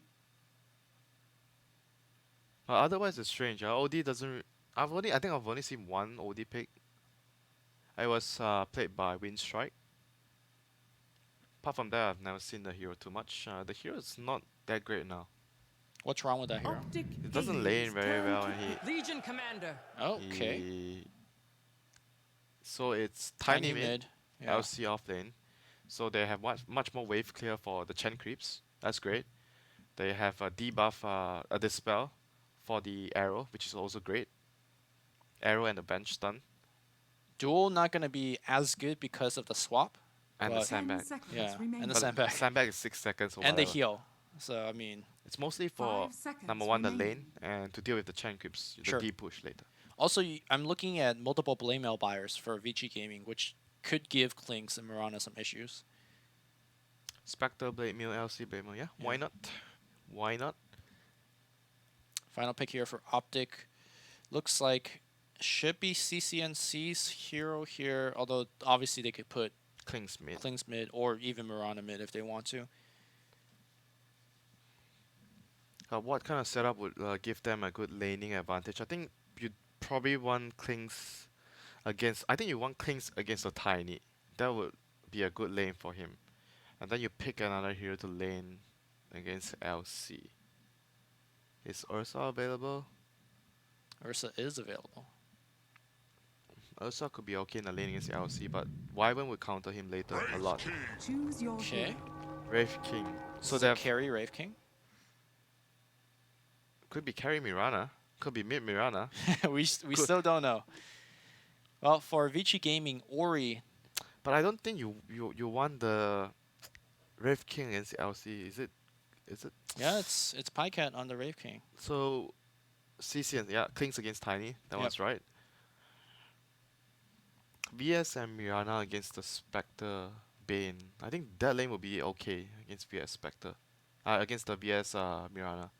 But otherwise, it's strange. OD doesn't. I think I've only seen one OD pick. It was played by Windstrike. Apart from that, I've never seen the hero too much. The hero is not that great now. What's wrong with that hero? Optic He doesn't lane Gaming's very turn well, to and pick. Legion Commander. Okay. so it's Tiny tiny mid, Yeah. LC off lane. So they have much more wave clear for the Chen creeps. That's great. They have a debuff, a dispel for the arrow, which is also great. Arrow and the bench stun Duel not gonna be as good because of the swap. and the But 10 sandbag. seconds yeah, remaining. and the But sandbag. sandbag is 6 seconds or And they whatever. heal. So I mean, It's mostly for 5 seconds number one the lane remaining. and to deal with the Chen creeps, the Sure. deep push later. also I'm looking at multiple blade mail buyers for Vici Gaming, which could give Klinks and Mirana some issues. Spectre, Blade Mail, LC, Blade Mail, yeah, why Yeah. not? Why not? Final pick here for Optic. Looks like should be CCNC's hero here, although obviously they could put Kling's mid. Klings mid or even Mirana mid if they want to. What kind of setup would give them a good laning advantage? I think you'd probably want Klings against. I think you want Klings against a Tiny. That would be a good lane for him. And then you pick another hero to lane against LC. Is Ursa available? Ursa is available. Ursa could be okay in the lane against LC, but Wyvern would counter him later a lot. Choose your Okay. hero. Wraith King. So So that carry Wraith King. could be carry Mirana. Could be mid Mirana. we still don't know. Well, for Vici Gaming, Ori. But I don't think you want the Wraith King against LC. Is it? Yeah, it's Pycat on the Wraith King. So CCN, yeah, Klings against Tiny. That Yep. one's right. VS and Mirana against the Spectre Bane. I think that lane will be okay against VS Spectre. Against the VS Mirana.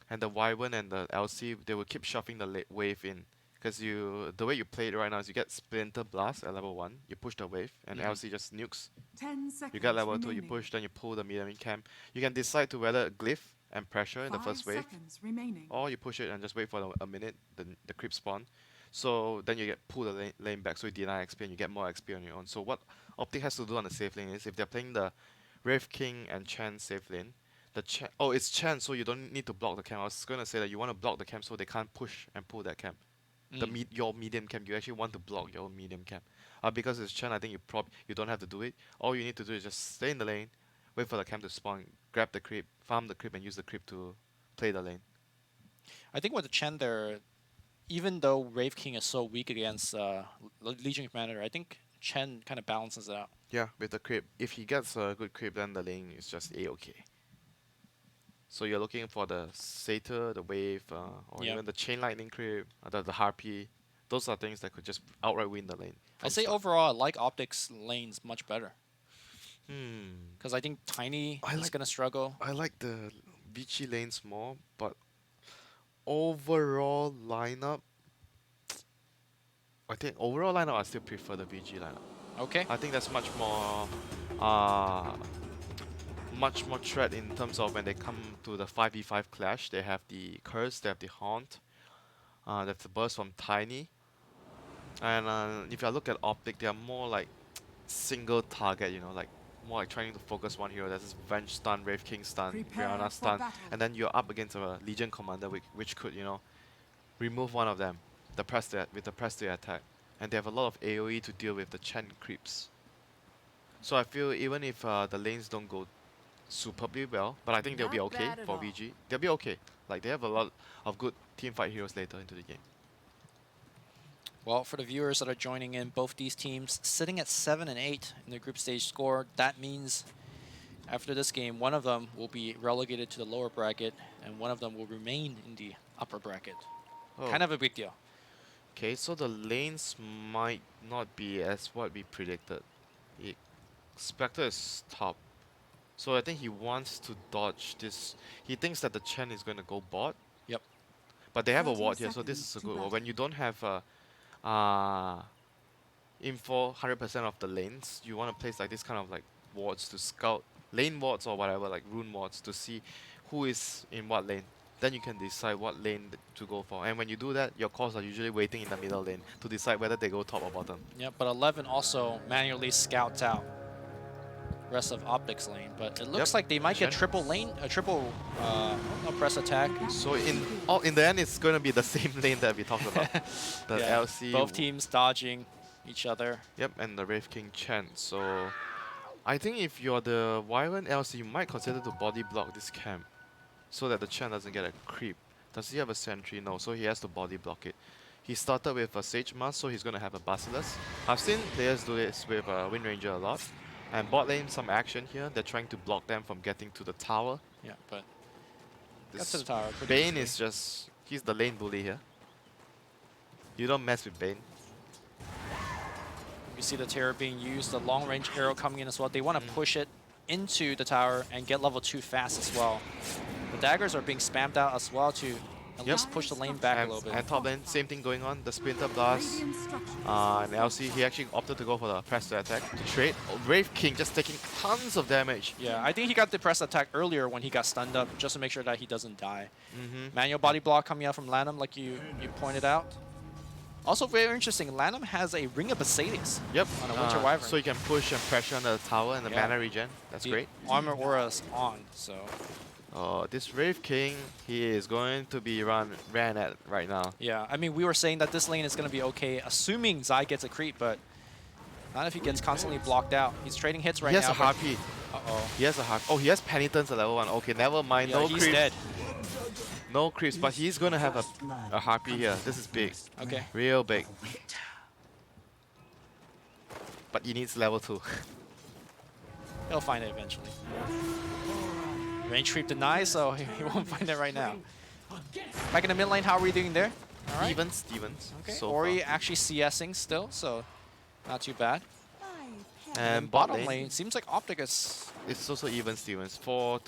And the Wyvern and the LC, they will keep shuffling the wave in. Because the way you play it right now is you get Splinter Blast at level 1, you push the wave, and Mhm. LC just nukes. 10 seconds You get level 2, you remaining. push, then you pull the medium camp. You can decide to whether Glyph and pressure in the 5 first wave, seconds remaining. or you push it and just wait for a minute, the creep spawn. So then you get pull the lane back, so you deny XP and you get more XP on your own. So what Optic has to do on the safe lane is if they're playing the Wraith King and Chen safe lane, it's Chen, so you don't need to block the camp. I was gonna say that you want to block the camp so they can't push and pull that camp. Your medium camp, you actually want to block your medium camp. Because it's Chen, I think you don't have to do it. All you need to do is just stay in the lane, wait for the camp to spawn, grab the creep, farm the creep, and use the creep to play the lane. I think with the Chen there, even though Wraith King is so weak against Legion Commander, I think Chen kind of balances it out. Yeah, with the creep. If he gets a good creep, then the lane is just A-okay. So you're looking for the Satyr, the Wave, or Yeah. even the Chain Lightning creep, the Harpy. Those are things that could just outright win the lane. I from say start. overall, I like Optic's lanes much better. Hmm. Because I think Tiny I is like- going to struggle. I like the Vici lanes more, but overall lineup, I still prefer the VG lineup. Okay. I think that's much more threat in terms of when they come to the 5v5 clash. They have the Curse, they have the Haunt, that's the burst from Tiny. And if you look at Optic, they are more like single target, like more like trying to focus one hero. That's this Venge stun, Wraith King stun, Prepare Brianna for stun, battle. and then you're up against a Legion commander which could, remove one of them, with the press to attack. And they have a lot of AoE to deal with the Chen creeps. So I feel even if the lanes don't go superbly well, but I think they'll be Not okay bad at for all. VG. They'll be okay. Like they have a lot of good team fight heroes later into the game. Well, for the viewers that are joining in, both these teams sitting at 7 and 8 in the group stage score. That means after this game, one of them will be relegated to the lower bracket, and one of them will remain in the upper bracket. Oh. Kind of a big deal. Okay, so the lanes might not be as what we predicted. Spectre is top. So I think he wants to dodge this. He thinks that the Chen is going to go bot. Yep. But they have a 30 ward here, so this is a seconds to good one. battle. When you don't have info 100% of the lanes, you want to place like this kind of like wards to scout, lane wards or whatever, like rune wards, to see who is in what lane. Then you can decide what lane to go for. And when you do that, your cores are usually waiting in the middle lane to decide whether they go top or bottom. Yep, but 11 also manually scouts out rest of Optic's lane. But it looks like they might get Shen. triple press attack. So in the end, it's going to be the same lane that we talked about. The Yeah, LC. both teams dodging each other. Yep, and the Wraith King Chen. So I think if you're the Wyvern LC, you might consider to body block this camp so that the Chen doesn't get a creep. Does he have a sentry? No, so he has to body block it. He started with a Sage Mask, so he's going to have a Basilisk. I've seen players do this with Wind Ranger a lot. And bot lane, some action here. They're trying to block them from getting to the tower. Yeah, but got This to the tower. pretty Bane easily. is just... he's the lane bully here. You don't mess with Bane. You see the terror being used, the long range arrow coming in as well. They want to push it into the tower and get level 2 fast as well. The daggers are being spammed out as well to at least push the lane back a little bit. And top lane, same thing going on. The Splinter Blast. Radiant structures. And LC, he actually opted to go for the press to attack to trade. Oh, Wraith King just taking tons of damage. Yeah, I think he got the press attack earlier when he got stunned up, just to make sure that he doesn't die. Mm-hmm. Manual body block coming out from Lanham, like you pointed out. Also very interesting, Lanham has a Ring of Basilius Yep. on a Winter Wyvern. So you can push and pressure on the tower and the Yeah. mana regen. That's The great. Armor aura's on, so This Wraith King, he is going to be ran at right now. yeah. I mean, we were saying that this lane is going to be okay, assuming Zai gets a creep, but not if he gets constantly blocked out. He's trading hits right He has now. a Harpy. Uh-oh. He has a Harpy. Oh, he has Penitence at level 1. Okay, never mind. Yeah, No he's creeps. dead. No creeps, but he's going to have a Harpy here. This is big. Okay. Real big. But he needs level 2. He'll find it eventually. Range creep denied, so he won't find it right now. Back in the mid lane, how are we doing there? All right. Stevens. Okay. So Ori far. actually CSing still, so not too bad. And bot Bottom lane, lane, seems like Optic is... it's also even Stevens. 4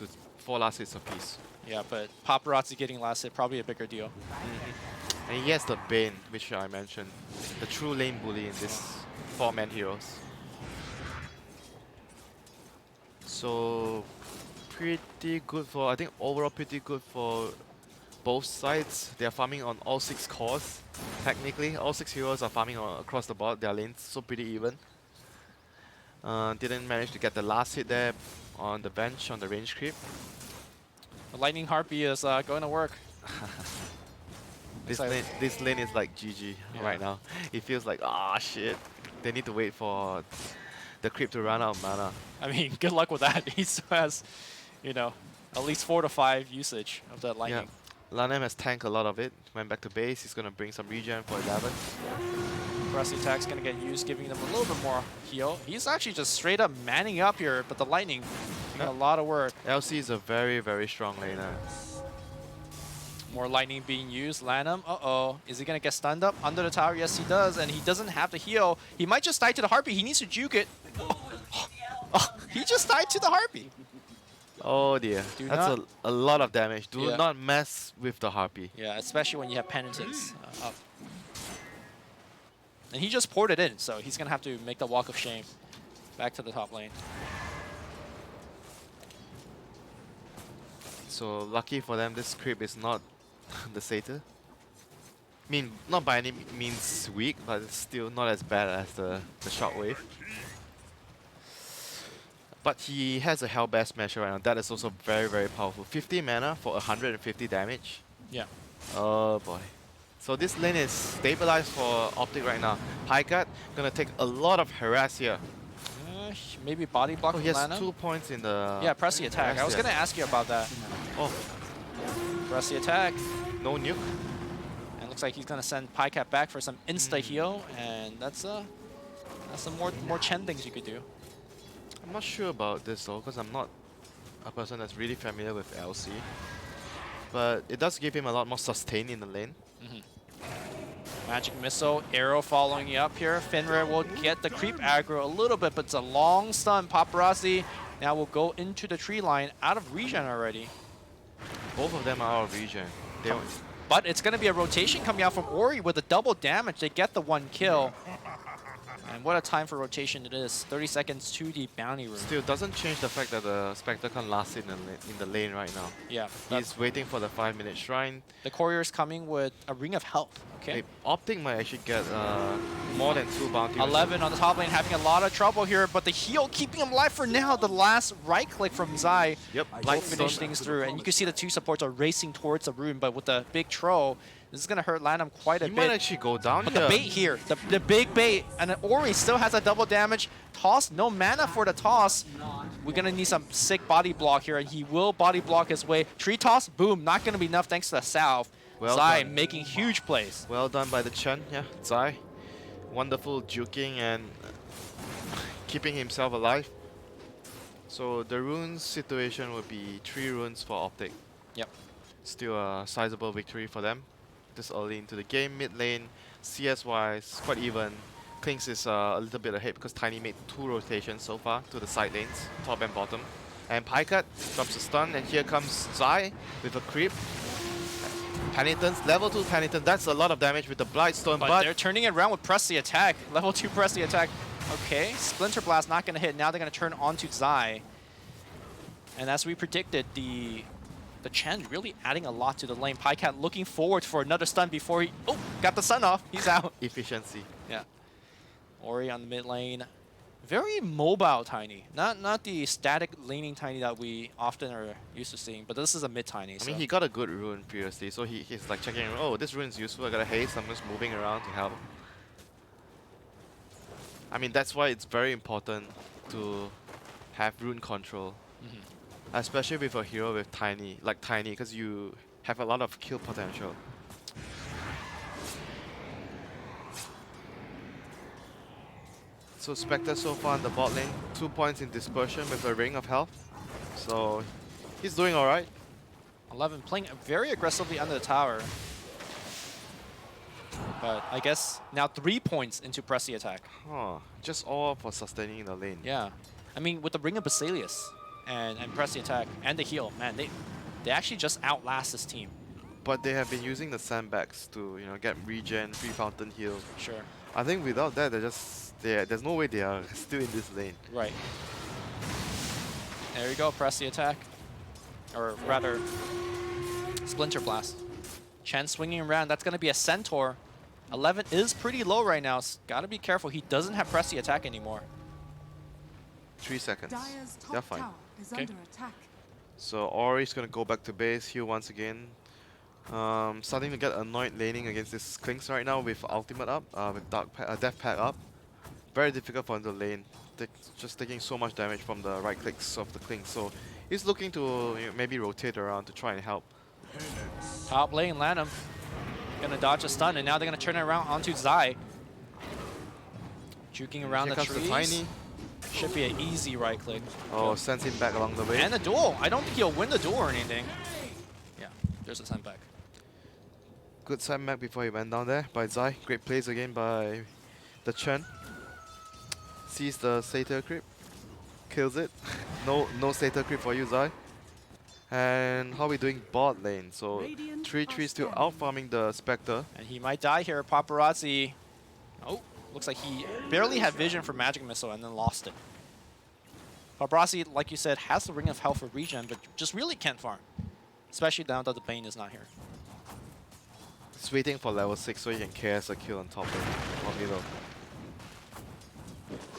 last hits apiece. Yeah, but Paparazzi getting last hit, probably a bigger deal. And he has the Bane, which I mentioned. The true lane bully in this 4-man heroes. So pretty good for, I think overall pretty good for both sides. They are farming on all 6 cores. Technically, all 6 heroes are farming across the board. Their lanes so pretty even. Didn't manage to get the last hit there on the bench on the range creep. The Lightning Harpy is going to work. This Excited. lane is like GG right now. It feels like, ah shit. They need to wait for the creep to run out of mana. I mean, good luck with that. He still has, you know, at least 4 to 5 usage of that lightning. Lanham has tanked a lot of it. Went back to base. He's gonna bring some regen for 11. Press attack's gonna get used, giving them a little bit more heal. He's actually just straight up manning up here, but the lightning doing a lot of work. LC is a very, very strong laner. More lightning being used. Lanham, uh-oh. Is he gonna get stunned up under the tower? Yes, he does, and he doesn't have the heal. He might just die to the Harpy. He needs to juke it. Oh, he just died to the Harpy. Oh dear. Do That's not- a lot of damage. Do Yeah. not mess with the Harpy. Yeah, especially when you have Penitence up. And he just poured it in, so he's gonna have to make the walk of shame back to the top lane. So lucky for them, this creep is not the Satyr. I mean, not by any means weak, but it's still not as bad as the Shockwave. But he has a Hellbear Smasher right now. That is also very, very powerful. 50 mana for 150 damage. Yeah. Oh boy. So this lane is stabilized for Optic right now. Pycat gonna take a lot of harass here. Maybe body block Oh, from he has Lana? 2 points in the... Yeah, press the attack. I was Press the gonna ask you about that. Oh, Press the attack. no nuke. And Looks like he's gonna send Pycat back for some insta heal, and that's some more Chen things you could do. I'm not sure about this though, because I'm not a person that's really familiar with LC. But it does give him a lot more sustain in the lane. Magic Missile, Arrow following you up here. Fenrir will get the creep aggro a little bit, but it's a long stun. Paparazzi now will go into the tree line, out of regen already. Both of them are out of regen. They don't- But it's going to be a rotation coming out from Ori with a double damage. They get the 1 kill. And what a time for rotation it is. 30 seconds to the bounty room. Still doesn't change the fact that the Spectre can't last in the lane right now. Yeah. He's waiting for the 5-minute shrine. The courier's coming with a Ring of Health. Okay. Hey, Optic might actually get more than 2 bounty. 11 on the top lane, having a lot of trouble here, but the heal keeping him alive for now. The last right click from Zai Yep, will Light finish Stone. things through. And you can see the 2 supports are racing towards the room, but with the big troll, this is going to hurt Lanham quite a He bit. might actually go down But here. the bait here, the big bait, and then Ori still has a double damage. Toss, no mana for the toss. We're going to need some sick body block here, and he will body block his way. Tree toss, boom, not going to be enough thanks to the salve. Well Zai done. making huge plays. Well done by the Chen, yeah, Zai. Wonderful juking and keeping himself alive. So the runes situation would be 3 runes for Optic. Yep. Still a sizable victory for them. This early into the game, mid lane, CS wise, quite even. Klinks is a little bit ahead because Tiny made 2 rotations so far to the side lanes, top and bottom. And Pycat drops a stun, and here comes Zai with a creep. Penitence, level 2 Penitence, that's a lot of damage with the Blightstone, But they're turning it around with Press the Attack. Level 2 Press the Attack. Okay, Splinter Blast not going to hit. Now they're going to turn onto Zai. And as we predicted, the Chen really adding a lot to the lane. Pycat looking forward for another stun before he... Oh, got the stun off. He's out. efficiency. Yeah. Ori on the mid lane. Very mobile Tiny. Not the static laning Tiny that we often are used to seeing, but this is a mid Tiny. I mean, he got a good rune previously, so he's like checking, oh, this rune's useful, I got a haste, I'm just moving around to help. I mean, that's why it's very important to have rune control. Especially with a hero with Tiny, because you have a lot of kill potential. So Spectre so far in the bot lane, 2 points in dispersion with a ring of health. So he's doing alright. 11 playing very aggressively under the tower. But I guess now 3 points into Press the Attack. Huh, just all for sustaining the lane. Yeah. I mean, with the Ring of Basilius and Press the Attack and the heal, man, they actually just outlast this team. But they have been using the sandbags to, get regen, free fountain heal. Sure. I think without that, there's no way they are still in this lane. Right. There you go, Press the Attack. Or rather, Splinter Blast. Chen swinging around, that's going to be a Centaur. 11 is pretty low right now. Got to be careful, he doesn't have Press the Attack anymore. 3 seconds. Dire's They're top fine. tower is Okay. under attack. So Ori's gonna go back to base, heal once again. Starting to get annoyed laning against this Klinks right now with ultimate up, with Death Pack up. Very difficult for him to lane. Just taking so much damage from the right clicks of the Klinks. So he's looking to maybe rotate around to try and help. Top lane, Lanham. Gonna dodge a stun, and now they're gonna turn it around onto Zai. Juking around Here the comes trees. the Tiny. Should be an easy right click. Oh, sends him back along the way. And the duel. I don't think he'll win the duel or anything. Yeah, there's a send back. Good side map before he went down there by Zai. Great plays again by the Chen. Sees the Satyr creep. Kills it. no Satyr creep for you, Zai. And how are we doing bot lane? So Radiant 3-3 are still standing. out farming the Spectre. And he might die here. Paparazzi. Oh, looks like he barely had vision for Magic Missile and then lost it. Paparazzi, like you said, has the Ring of Health for regen, but just really can't farm. Especially now that the Bane is not here. Just waiting for level 6 so he can KS a kill on top lane or middle.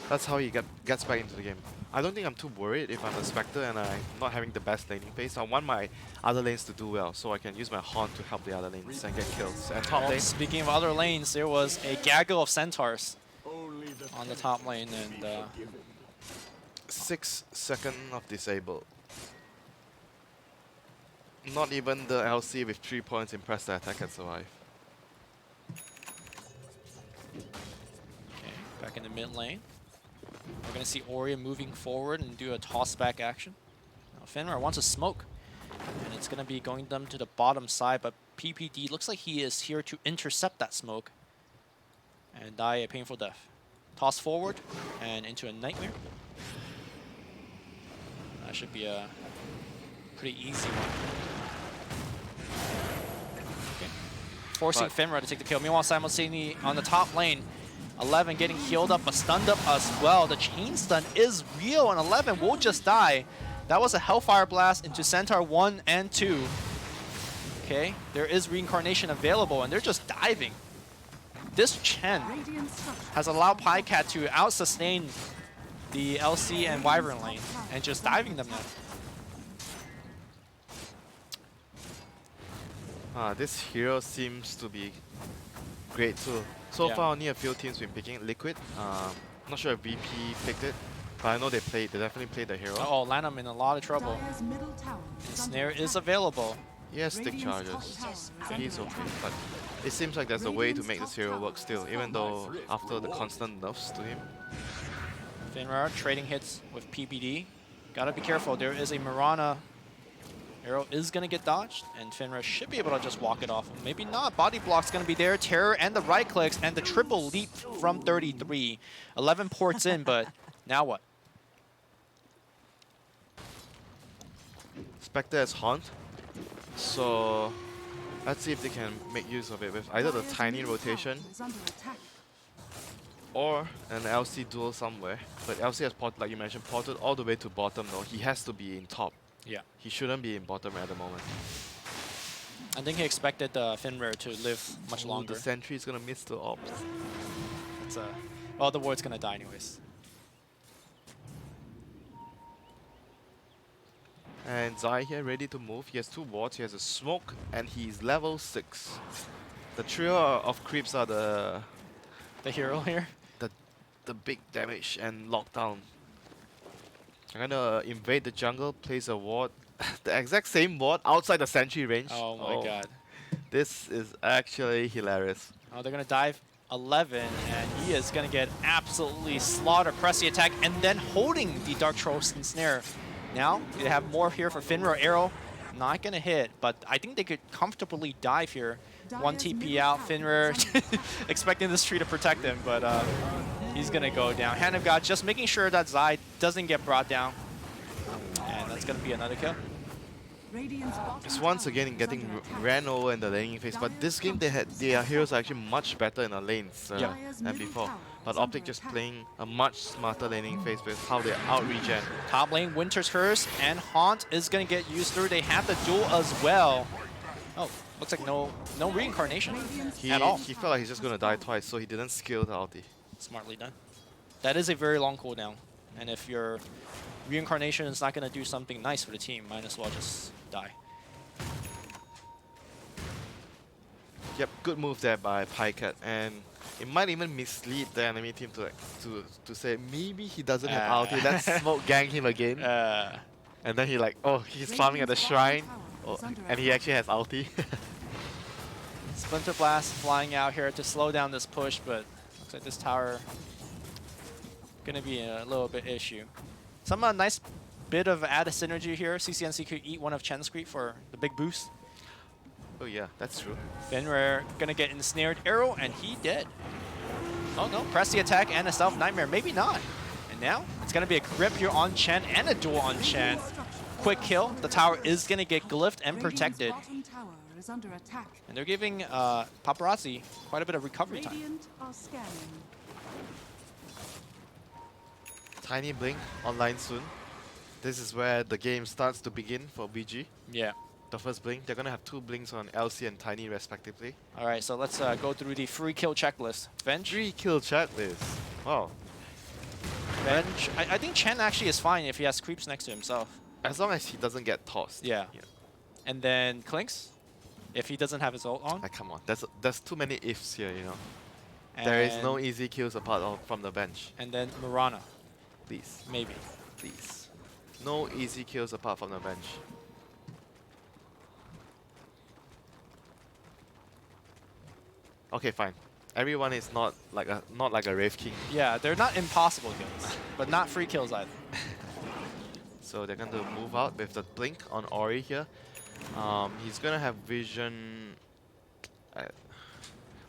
That's how he gets back into the game. I don't think I'm too worried if I'm a Spectre and I'm not having the best laning phase. I want my other lanes to do well so I can use my Horn to help the other lanes and get kills. And top Well, lane, speaking of other lanes, there was a gaggle of Centaurs on the top lane, and 6 seconds of disable. Not even the LC with 3 points in press the attack can survive. Back in the mid lane. We're going to see Aurea moving forward and do a toss back action. Now Finra wants a smoke. And it's going to be going them to the bottom side, but PPD looks like he is here to intercept that smoke and die a painful death. Toss forward and into a nightmare. That should be a pretty easy one. Okay. Forcing Finra to take the kill. Meanwhile, simultaneously on the top lane, 11 getting healed up, but stunned up as well. The chain stun is real, and 11 will just die. That was a Hellfire Blast into Centaur 1 and 2. Okay, there is reincarnation available, and they're just diving. This Chen has allowed Pycat to out-sustain the LC and Wyvern lane, and just diving them now. This hero seems to be great too. So far, only a few teams been picking Liquid. Not sure if VP picked it, but I know they definitely played the hero. Uh-oh, Lanham in a lot of trouble. Dire's middle tower And is under Snare attack. is available. He has stick charges, so he's okay. But it seems like there's a way to make this hero work still, even though after the constant nerfs to him. Finra trading hits with PPD. Gotta be careful, there is a Mirana. Arrow is gonna get dodged, and Finra should be able to just walk it off. Maybe not, body block's gonna be there. Terror and the right clicks, and the triple leap from 33. 11 ports in, but now what? Spectre has Haunt, so let's see if they can make use of it with either the tiny rotation Is under attack. or an LC duel somewhere. But LC has, like you mentioned, ported all the way to bottom though. He has to be in top. Yeah. He shouldn't be in bottom at the moment. I think he expected Finra to live much longer. The sentry is gonna miss the ops. It's, well, the ward's gonna die anyways. And Zai here ready to move. He has 2 wards, he has a smoke, and he's level 6. The trio of creeps are the hero here. big damage and lockdown. I'm gonna invade the jungle, place a ward. The exact same ward outside the sentry range. Oh my god. This is actually hilarious. Oh, they're gonna dive 11, and he is gonna get absolutely slaughtered. Press the attack, and then holding the Dark Trolls and Snare. Now, they have more here for Finra. Arrow, not gonna hit, but I think they could comfortably dive here. 1 TP out, Finra expecting this tree to protect him, but he's gonna go down. Hand of God just making sure that Zai doesn't get brought down. And that's gonna be another kill. Radiant's bottom It's once tower again is getting under attack. ran over in the laning phase, but this game their heroes are actually much better in the lanes Yeah. than before. But Optic just playing a much smarter laning phase with how they out-regen. Top lane, Winter's Curse, and Haunt is gonna get used through. They have the duel as well. Oh, looks like no reincarnation He, at all. he felt like he's just gonna die twice, so he didn't skill the ulti. Smartly done. That is a very long cooldown. And if your reincarnation is not gonna do something nice for the team, might as well just die. Yep, good move there by Pycat, and it might even mislead the enemy team to say maybe he doesn't have ulti. Let's smoke gang him again, and then he's farming at the shrine, and he actually has ulti. Splinter Blast flying out here to slow down this push, but looks like this tower gonna be a little bit issue. Some nice bit of added synergy here. CCNC could eat one of Chen's creep for the big boost. Oh yeah, that's true. Fenrir gonna get ensnared. Arrow, and he dead. Oh no, press the attack and a self nightmare. Maybe not. And now it's gonna be a grip here on Chen and a duel on Chen. Quick kill. The tower is gonna get glyphed and protected. Radiant's bottom tower is under attack. And they're giving Paparazzi quite a bit of recovery time. Radiant are scanning. Tiny blink online soon. This is where the game starts to begin for VG. Yeah. The first blink, they're gonna have 2 blinks on LC and Tiny respectively. All right, so let's go through the free kill checklist. Bench. 3 kill checklist. Wow. Bench. I think Chen actually is fine if he has creeps next to himself. As long as he doesn't get tossed. Yeah. And then Clinks, if he doesn't have his ult on. Come on, there's too many ifs here, you know. There is no easy kills from the bench. And then Mirana, Please, maybe. please. No easy kills apart from the bench. Okay, fine. Everyone is not like a Wraith King. Yeah, they're not impossible kills, but not free kills either. So they're going to move out with the blink on Ori here. He's going to have vision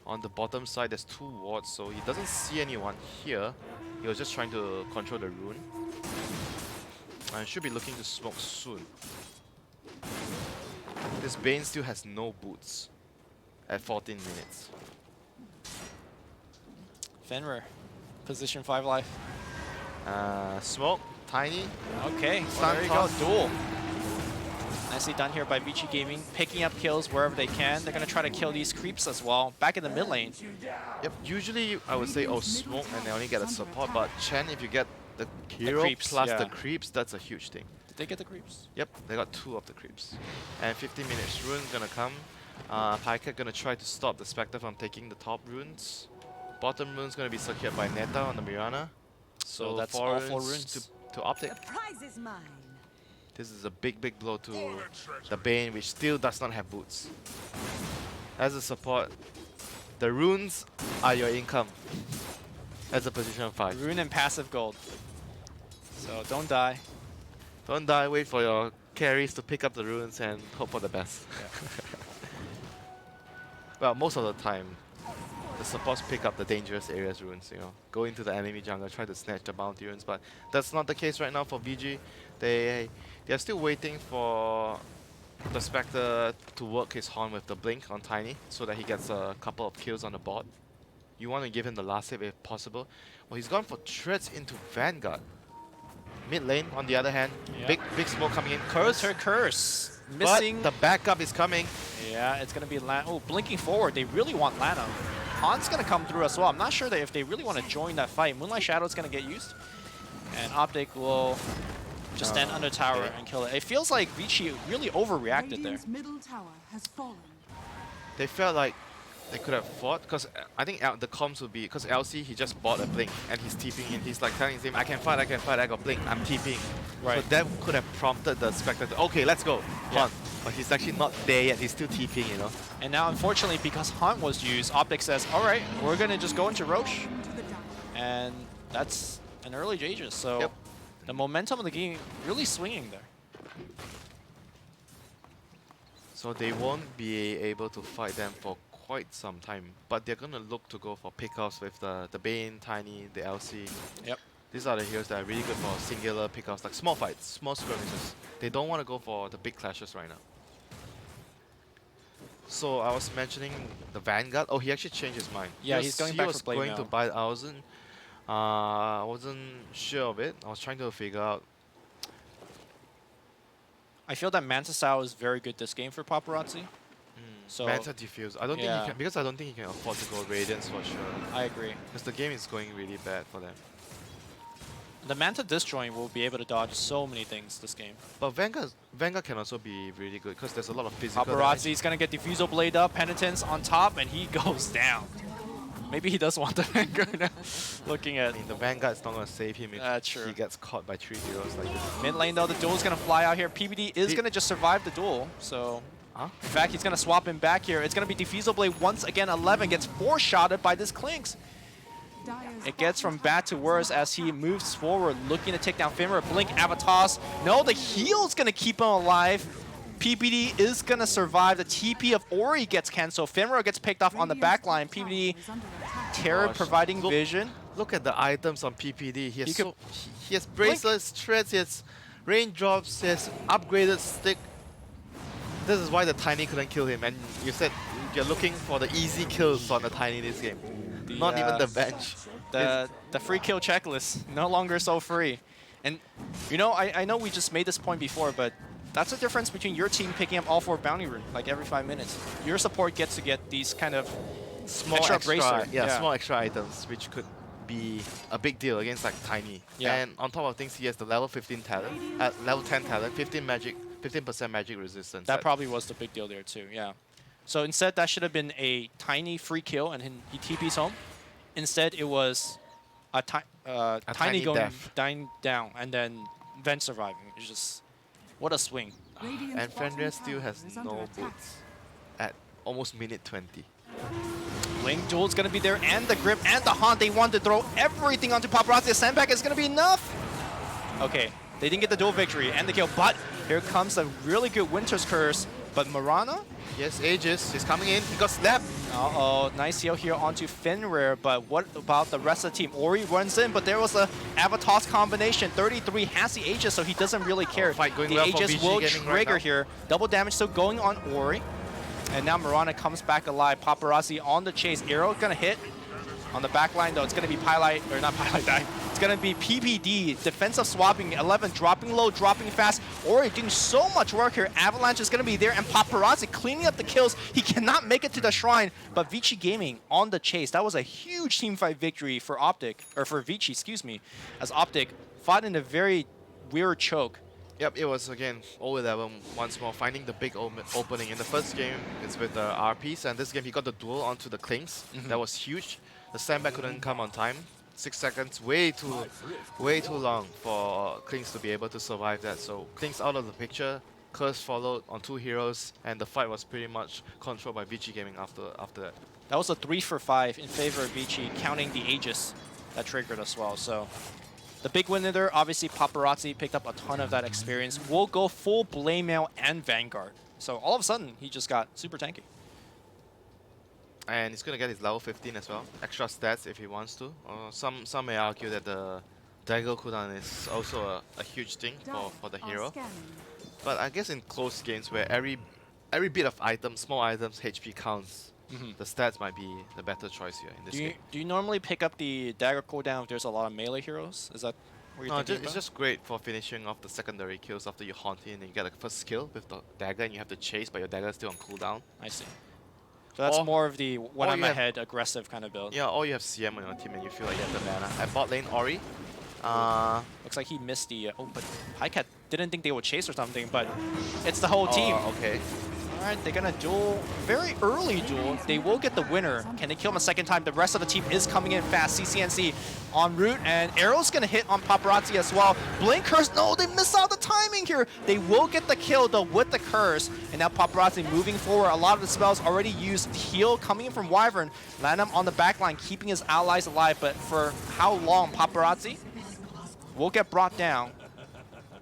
on the bottom side. There's 2 wards, so he doesn't see anyone here. He was just trying to control the rune. And should be looking to smoke soon. This Bane still has no boots at 14 minutes. Fenrir, position 5 life. Smoke, Tiny. Okay, well, Stun there you go, toss. duel. Nicely done here by Vici Gaming, picking up kills wherever they can. They're going to try to kill these creeps as well, back in the mid lane. Yep, usually I would say, oh, smoke, and they only get a support, but Chen, if you get the hero creeps, plus yeah. the creeps, that's a huge thing. Did they get the creeps? Yep, they got 2 of the creeps. And 15 minutes, rune gonna come. Pika gonna try to stop the Spectre from taking the top runes. Bottom rune's gonna be secured by Neta on the Mirana. So that's all 4 to runes. Optic. The prize is mine. This is a big blow to the Bane, which still does not have boots. As a support, the runes are your income. As a position of 5. Rune and passive gold. So don't die. Don't die, wait for your carries to pick up the runes and hope for the best. Well, most of the time, the supports pick up the dangerous areas runes, you know. Go into the enemy jungle, try to snatch the bounty runes, but that's not the case right now for VG. They're still waiting for the Spectre to work his horn with the blink on Tiny so that he gets a couple of kills on the board. You want to give him the last save if possible. Well, he's gone for treads into Vanguard. Mid lane, on the other hand, Yeah. big smoke coming in. Curse, Her curse. Missing. but the backup is coming. Yeah, it's going to be Lana. Oh, blinking forward. They really want Lana. Han's going to come through as well. I'm not sure that if they really want to join that fight. Moonlight Shadow's going to get used. And Optic will just stand under tower okay. and kill it. It feels like Vici really overreacted there. Radiant's middle tower has fallen. They felt like they could have fought because I think the comms would be because LC he just bought a blink and he's TPing and he's like telling him I can fight, I got blink, I'm TPing. Right. So that could have prompted the Spectre to, okay, let's go, Yeah. Hunt. But he's actually not there yet, he's still TPing, you know. And now, unfortunately, because Hunt was used, Optic says, all right, we're going to just go into Roche. To the down. And that's an early Aegis. So Yep. the momentum of the game really swinging there. So they won't be able to fight them for quite some time, but they're gonna look to go for pickoffs with the Bane, Tiny, the LC. Yep. These are the heroes that are really good for singular pickoffs, like small fights, small skirmishes. They don't want to go for the big clashes right now. So I was mentioning the Vanguard. Oh, he actually changed his mind. Yeah, He he's was- going he back was for Blade going to Mail. buy Alzen. I wasn't sure of it. I was trying to figure out. I feel that Manta Sao is very good this game for Paparazzi. So Manta Diffuse. I don't think yeah. he can, because I don't think he can afford to go Radiance for sure. I agree. Because the game is going really bad for them. The Manta Disjoint will be able to dodge so many things this game. But Vanguard can also be really good because there's a lot of physical Paparazzi's going to get Diffusal Blade up, Penitence on top, and he goes down. Maybe he does want the Vanguard now. Looking at I mean, the Vanguard's not going to save him if That's true. he gets caught by 3 heroes like this. mid lane though, the duel's going to fly out here. PBD is He- going to just survive the duel, so... Huh? In fact, he's going to swap him back here. It's going to be Diffusal Blade once again. 11 gets 4-shotted by this Clinks. Dire's It gets bottom from bad to worse as he moves forward, looking to take down Fenrir. Blink, Avatars. No, the heal's going to keep him alive. PBD is going to survive. The TP of Ori gets cancelled. Fenrir gets picked off on the back line. Radiant's top PBD, tower is under attack. Terror Gosh, providing look- vision. Look at the items on PPD. He has, He could- he has bracelets, treads, he has raindrops, he has upgraded stick. This is why the Tiny couldn't kill him. And you said you're looking for the easy kills on the Tiny this game. Not even the bench. The free kill checklist, no longer so free. And, you know, I know we just made this point before, but that's the difference between your team picking up all 4 bounty rune, like every 5 minutes. Your support gets to get these kind of Small extra extra, bracer, yeah, yeah. small extra items, which could be a big deal against like Tiny. Yeah. And on top of things, he has the level 15 talent, level 10 talent, 15% magic resistance. That probably was the big deal there too, yeah. So instead, that should have been a Tiny free kill, and he TP's home. Instead, it was a, Tiny Tiny going death. dying down, and then Ven surviving. It's just, what a swing. Radiant's And bottom Fenrir still tower has is under no attack. boots at almost minute 20. Blink Duel's gonna be there, and the Grip, and the Haunt. They want to throw everything onto Paparazzi. The Sandbag is gonna be enough. Okay, they didn't get the duel victory and the kill, but here comes a really good Winter's Curse. But Mirana? Yes, Aegis. He's coming in. He got slapped. Uh-oh, nice heal here onto Fenrir, but what about the rest of the team? Ori runs in, but there was a Avatar's combination. 33 has the Aegis, so he doesn't really care. Fight going the well for Aegis Vici will Gaming right trigger now. here. Double damage still going on Ori. And now Mirana comes back alive. Paparazzi on the chase. Arrow gonna hit. On the back line, though, it's gonna be Pylite, or not Pylite die. It's gonna be PPD, defensive swapping, 11, dropping low, dropping fast. Ori doing so much work here. Avalanche is gonna be there, and Paparazzi cleaning up the kills. He cannot make it to the shrine, but Vici Gaming on the chase. That was a huge teamfight victory for Optic, or for Vici, excuse me, as Optic fought in a very weird choke. Yep, it was again 0-11 once more, finding the big opening. In the first game, it's with the RPs, and this game he got the duel onto the Klings. That was huge. The Sandbag couldn't come on time. 6 seconds, way too long for Klings to be able to survive that. So Klings out of the picture, Curse followed on 2 heroes, and the fight was pretty much controlled by Vici Gaming after that. That was a 3 for 5 in favor of Vici, counting the Aegis that triggered as well. So the big winner there, obviously Paparazzi picked up a ton of that experience. Will go full Blade Mail and Vanguard. So all of a sudden, he just got super tanky. And he's gonna get his level 15 as well. Extra stats if he wants to. Some may argue that the dagger cooldown is also a huge thing for the hero. But I guess in close games where every bit of item, small items, HP counts, the stats might be the better choice here in this game. Do you normally pick up the dagger cooldown if there's a lot of melee heroes? Is that what you're No, thinking it's about? just great for finishing off the secondary kills after you haunt in and you get a first skill with the dagger and you have to chase, but your dagger is still on cooldown. I see. So that's Or- more of the when or I'm you have- ahead aggressive kind of build. Yeah, or you have CM on your team and you feel like you have the mana. At bot lane, Ori. Looks like he missed the. Oh, but Highcat didn't think they would chase or something, but it's the whole team. Okay. All right, they're gonna duel, very early duel. They will get the winner. Can they kill him a second time? The rest of the team is coming in fast. CCNC en route, and Arrow's gonna hit on Paparazzi as well. Blink Curse, no, they missed out the timing here. They will get the kill though with the Curse, and now Paparazzi moving forward. A lot of the spells already used. Heal coming in from Wyvern. Lanham on the back line, keeping his allies alive, but for how long? Paparazzi will get brought down.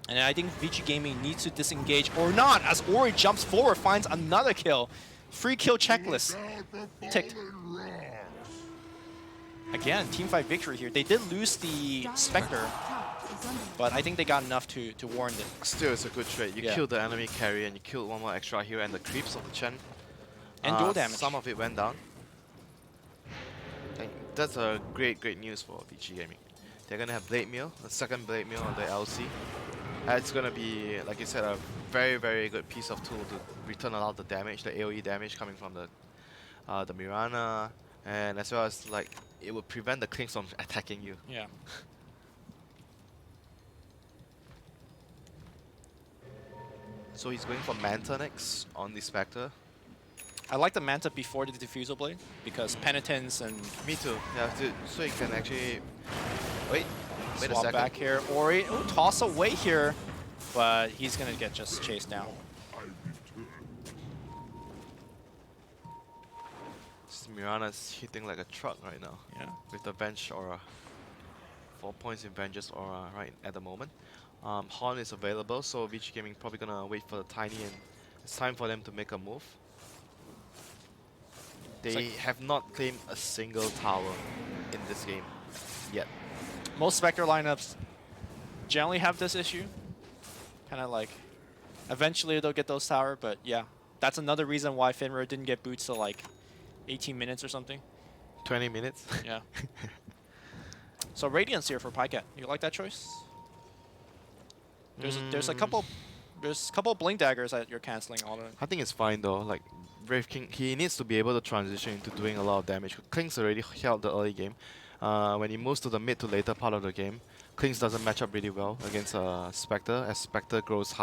And I think Vici Gaming needs to disengage or not, as Ori jumps forward, finds another kill. Free kill checklist ticked. Again, teamfight victory here. They did lose the Spectre, but I think they got enough to warrant it. Still, it's a good trade. You Yeah. killed the enemy carry and you killed one more extra hero and the creeps of the Chen. And dual damage. Some of it went down. And that's a great news for Vici Gaming. They're gonna have Blade Mail, a second Blade Mail on the LC. It's gonna be, like you said, a very good piece of tool to return a lot of the damage, the AoE damage coming from the Mirana, and as well as like it would prevent the Klings from attacking you. Yeah. So he's going for Manta next on the Spectre. I like the Manta before the Diffusal Blade because Penitence and Me too. Yeah, so you can actually wait a swap second. back here. Ori, ooh, toss away here, but he's gonna get just chased down. Mirana's hitting like a truck right now Yeah. with the Venge Aura. 4 points in Vengeance Aura right at the moment. Horn is available, so Vici Gaming probably gonna wait for the Tiny, and it's time for them to make a move. They like- have not claimed a single tower in this game yet. Most Spectre lineups generally have this issue. Kind of like, eventually they'll get those tower, but yeah. That's another reason why Fenrir didn't get boots to like 18 minutes or something. 20 minutes. Yeah. So Radiance here for Pycat. You like that choice? There's a couple blink daggers that you're canceling all the. I think it's fine though. Like Brave King, he needs to be able to transition into doing a lot of damage. Klings already held the early game. When he moves to the mid to later part of the game, Klings doesn't match up really well against Spectre, as Spectre grows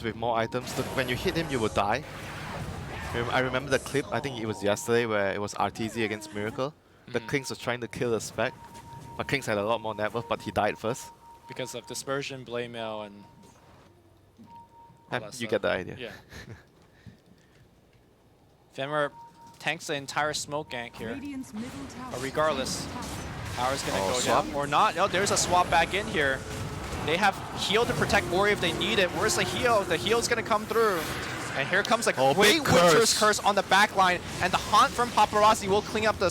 with more items. When you hit him, you will die. I remember the clip, I think it was yesterday, where it was RTZ against Miracle. The Klings was trying to kill the Spec, but Klings had a lot more net worth, but he died first. Because of Dispersion, Blade Mail, and all that You stuff. get the idea. Yeah. Fenrir tanks the entire smoke gank here. Radiant's middle tower But regardless, Power's gonna go swap? down. Or not. Oh, there's a swap back in here. They have heal to protect Ori if they need it. Where's the heal? The heal's gonna come through. And here comes a great big Winter's curse. Curse on the back line, and the Haunt from Paparazzi will clean up the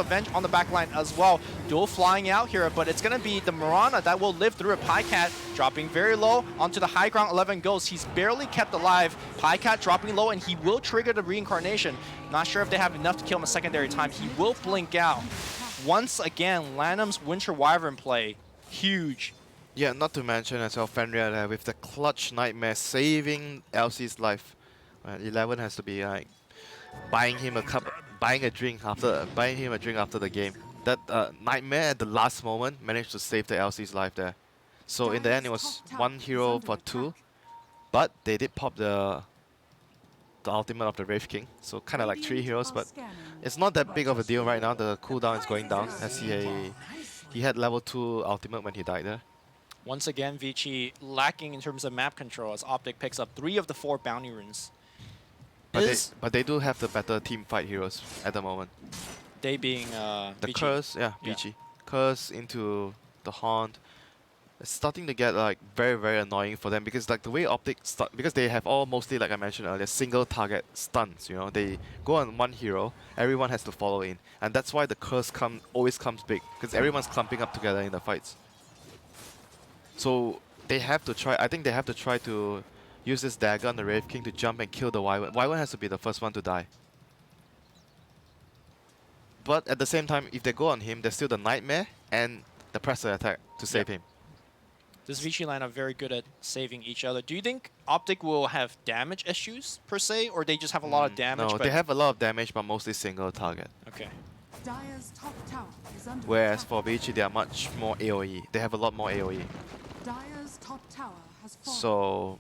Venge on the back line as well. Duel flying out here, but it's gonna be the Mirana that will live through it. Pycat dropping very low onto the high ground. 11 goes. He's barely kept alive. Pycat dropping low, and he will trigger the reincarnation. Not sure if they have enough to kill him a secondary time. He will blink out. Once again, Lanham's Winter Wyvern play, huge. Yeah, not to mention as well Fenrir there with the clutch nightmare saving LC's life. 11 has to be like buying him a drink after the game. That nightmare at the last moment managed to save the LC's life there. So in the end it was 1 hero for 2, but they did pop the ultimate of the Wraith King, so kind of like 3 heroes, but it's not that big of a deal right now. The cooldown is going down as he had level 2 ultimate when he died there. Once again, Vici lacking in terms of map control as Optic picks up 3 of the 4 bounty runes. But they do have the better team fight heroes at the moment. They being The Vici. Curse, yeah, Vici. Curse into the Haunt. It's starting to get like very, very annoying for them because like the way Optic because they have all mostly, like I mentioned earlier, single target stuns, you know. They go on one hero, everyone has to follow in. And that's why the Curse always comes big, because everyone's clumping up together in the fights. So they have to try, I think they have to try to use this dagger on the Wraith King to jump and kill the Wyvern. Wyvern has to be the first one to die. But at the same time, if they go on him, there's still the Nightmare and the Presser attack to save him. This Vici line are very good at saving each other. Do you think Optic will have damage issues per se, or they just have a lot of damage? No, but they have a lot of damage, but mostly single target. Okay. Dire's top tower is under Whereas attack. for Vici, they are much more AoE. They have a lot more AoE. Dire's top tower has fallen. So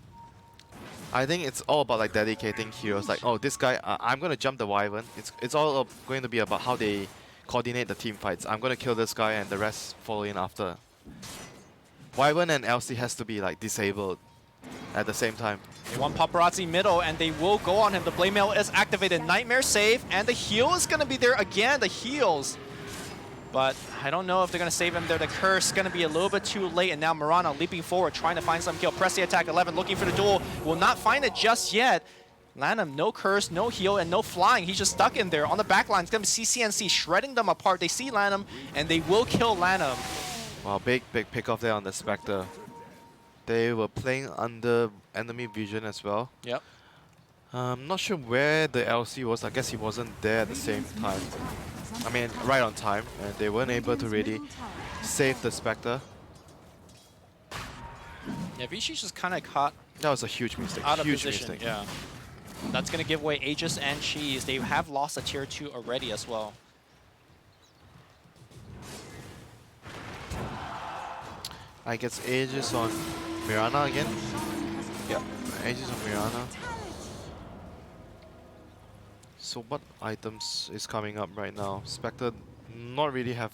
I think it's all about like dedicating heroes. Like, oh, this guy, I'm gonna jump the Wyvern. It's all going to be about how they coordinate the team fights. I'm gonna kill this guy and the rest follow in after. Wyvern and LC has to be like disabled at the same time. They want Paparazzi middle, and they will go on him. The Blade Mail is activated. Nightmare save, and the heal is going to be there again. The heals. But I don't know if they're going to save him there. The curse is going to be a little bit too late, and now Mirana leaping forward, trying to find some kill. Press the attack, 11, looking for the duel. Will not find it just yet. Lanham, no curse, no heal, and no flying. He's just stuck in there. On the back line, it's going to be CCNC shredding them apart. They see Lanham, and they will kill Lanham. Wow, big pick off there on the Spectre. They were playing under enemy vision as well. Yep. Not sure where the LC was. I guess he wasn't there at the same time. I mean, right on time, and they weren't able to really save the Spectre. Yeah, Vici's just kind of caught That was a huge mistake. out of Huge position. mistake. Yeah. That's going to give away Aegis and Cheese. They have lost a tier 2 already as well. I guess Aegis on Mirana again. Yep. Aegis on Mirana. So what items is coming up right now? Spectre doesn't really have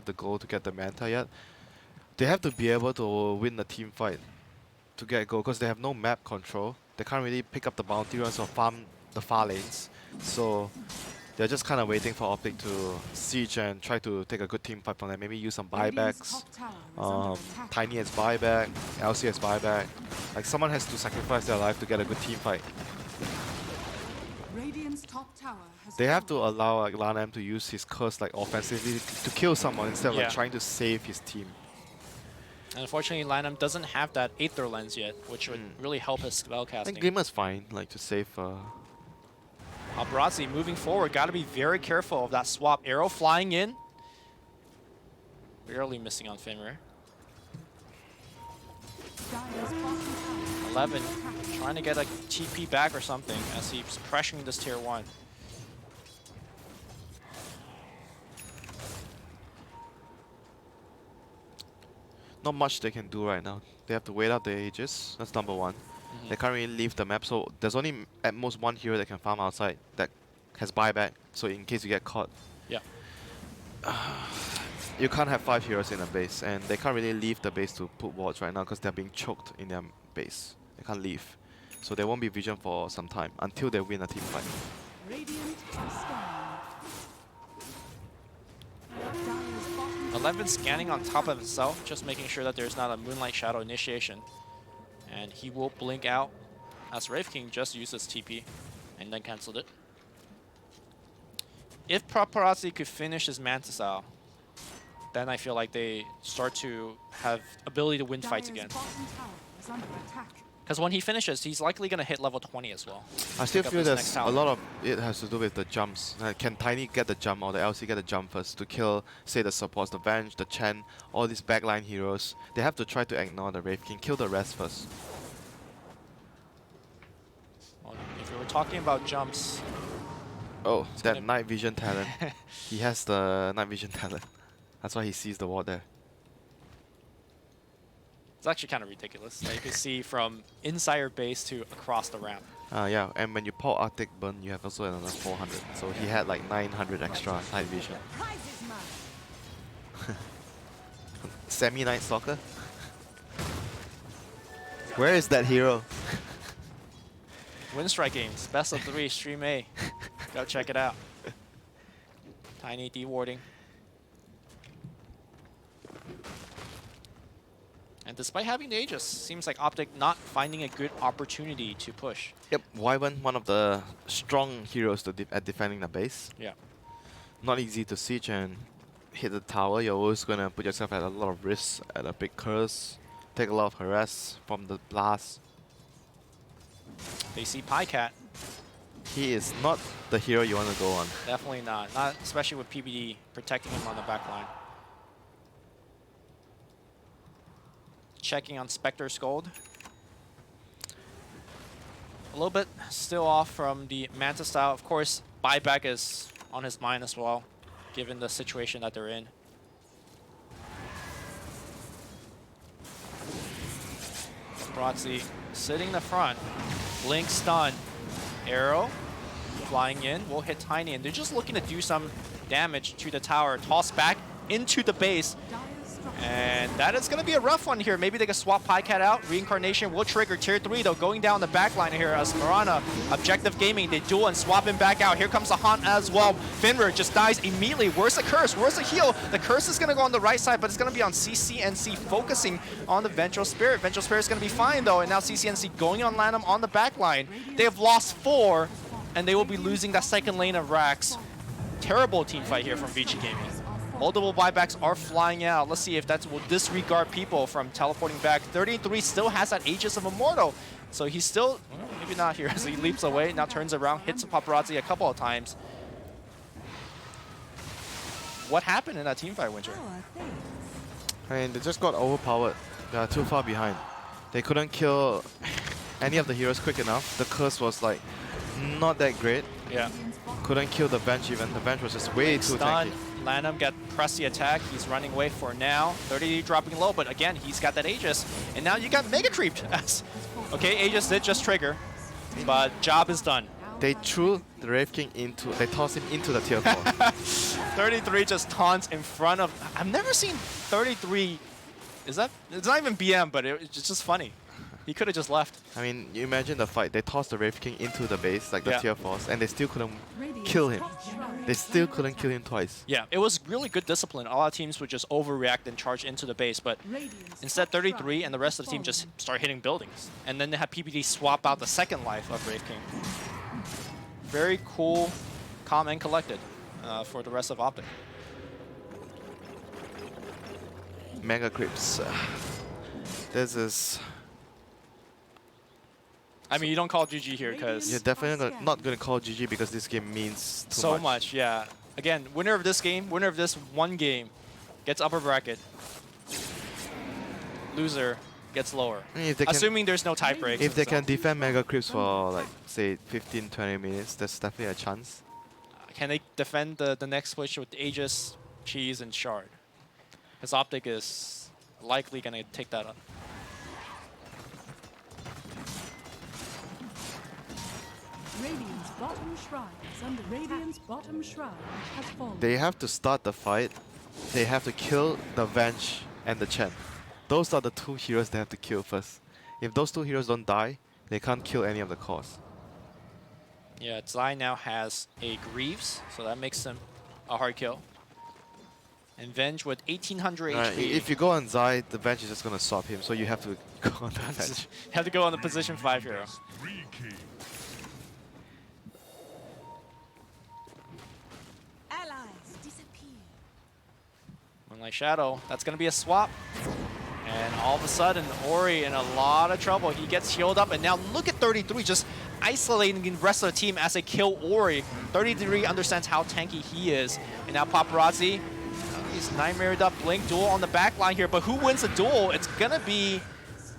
the goal to get the Manta yet. They have to be able to win the team fight to get goal because they have no map control. They can't really pick up the bounty runs or farm the far lanes. So they're just kind of waiting for Optic to siege and try to take a good team fight from them. Maybe use some buybacks. Tiny has buyback, LC has buyback. Like someone has to sacrifice their life to get a good team fight. Radiant's top tower has They have to fallen. allow like Lanham to use his curse like offensively to kill someone instead of like Yeah. trying to save his team. And unfortunately, Lanham doesn't have that Aether Lens yet, which would really help his I think spellcasting. Glimmer's fine, like to save. Paparazzi moving forward. Got to be very careful of that swap. Arrow flying in. Barely missing on Fenrir. Dire's bottom tower 11 trying to get a TP back or something as he's pressuring this tier 1. Not much they can do right now. They have to wait out the ages. That's number one. They can't really leave the map, so there's only at most one hero that can farm outside that has buyback. So in case you get caught, Yeah. you can't have 5 heroes in a base, and they can't really leave the base to put wards right now because they're being choked in their base. They can't leave, so they won't be vision for some time until they win a team fight. Radiant are scanning. Dire's bottom 11 scanning on top of himself, just making sure that there's not a Moonlight Shadow initiation. And he will blink out as Wraith King just uses TP and then canceled it. If Paparazzi could finish his Mantis out, then I feel like they start to have ability to win fights Dire's again. bottom tower is under attack. Because when he finishes, he's likely going to hit level 20 as well. I still Pick up feel his that next a tower. lot of it has to do with the jumps. Can Tiny get the jump or the LC get the jump first to kill, say, the supports, the Venge, the Chen, all these backline heroes? They have to try to ignore the Wraith King, kill the rest first. Well, if we were talking about jumps, Oh, that gonna- night vision talent. He has the night vision talent. That's why he sees the ward there. it's actually kind of ridiculous. That you can see from inside your base to across the ramp. Yeah, and when you pull Arctic Burn, you have also another 400. So he had like 900 extra night vision. Prize is mine. Semi-Night Stalker? Where is that hero? Windstrike Games, best of 3, stream A. Go check it out. Tiny dewarding. And despite having the Aegis, seems like Optic not finding a good opportunity to push. Yep, Wyvern, one of the strong heroes to at defending the base. Yeah. Not easy to siege and hit the tower. You're always gonna put yourself at a lot of risk, at a big curse, take a lot of harass from the blast. They see Pycat. He is not the hero you want to go on. Definitely not. Not especially with PBD protecting him on the back line. Checking on Spectre Scold. A little bit still off from the Manta style. Of course, buyback is on his mind as well, given the situation that they're in. Bratzi sitting in the front. Blink stun. Arrow flying in. Will hit Tiny, and they're just looking to do some damage to the tower. Toss back into the base. Dire's structure And that is going to be a rough one here. Maybe they can swap Pycat out. Reincarnation will trigger tier 3, though, going down the back line here as Marana, Objective Gaming, they duel and swap him back out. Here comes the Haunt as well. Finrir just dies immediately. Where's the curse? Where's the heal? The curse is going to go on the right side, but it's going to be on CCNC, focusing on the Vengeful Spirit. Vengeful Spirit is going to be fine, though, and now CCNC going on Lanham on the back line. They have lost 4, and they will be losing that second lane of Rax. Terrible team fight here from Vici Gaming. Multiple buybacks are flying out. Let's see if that will disregard people from teleporting back. 33 still has that Aegis of Immortal. So he's still, well, maybe not here as he leaps away, now turns around, hits Paparazzi a couple of times. What happened in that teamfight, Winter? I mean, they just got overpowered. They are too far behind. They couldn't kill any of the heroes quick enough. The curse was like not that great. Yeah. Couldn't kill the bench even. The bench was just way too Stun. tanky. Lanham got press the attack. He's running away for now. 30 dropping low, but again, he's got that Aegis. And now you got Mega Creeped. Okay, Aegis did just trigger, but job is done. They threw the Wraith King into, they tossed him into the tier 4. 33 just taunts in front of, I've never seen 33, it's not even BM, but it's just funny. He could have just left. I mean, you imagine the fight. They tossed the Wraith King into the base, like the Yeah. tier 4s, and they still couldn't kill him. They still couldn't kill him twice. Yeah, it was really good discipline. A lot of teams would just overreact and charge into the base, but instead 33 and the rest of the team just start hitting buildings. And then they have PPD swap out the second life of Wraith King. Very cool, calm and collected for the rest of Optic. Mega Creeps. This is... I mean, you don't call GG here because You're definitely not going to call GG because this game means too so much, yeah. Again, winner of this game, winner of this one game gets upper bracket. Loser gets lower. I mean, if they can, Assuming there's no tie breaks. if they and can so. defend Mega Creeps for like, say, 15-20 minutes, there's definitely a chance. Can they defend the next switch with Aegis, Cheese, and Shard? Because Optic is likely going to take that on. Radiant's bottom shrine is under Radiant's bottom shrine has fallen. They have to start the fight. They have to kill the Venge and the Chen. Those are the two heroes they have to kill first. If those two heroes don't die, they can't kill any of the cores. Yeah, Zai now has a Greaves, so that makes him a hard kill. And Venge with 1800 HP. If you go on Zai, the bench is just gonna swap him, so you have to go on the bench. have to go on the position 5 hero. 3K. Allies disappear. Moonlight Shadow, that's going to be a swap. And all of a sudden, Ori in a lot of trouble. He gets healed up, and now look at 33 just isolating the rest of the team as they kill Ori. 33 understands how tanky he is. And now Paparazzi, he's nightmared up. Blink duel on the back line here, but who wins the duel? It's going to be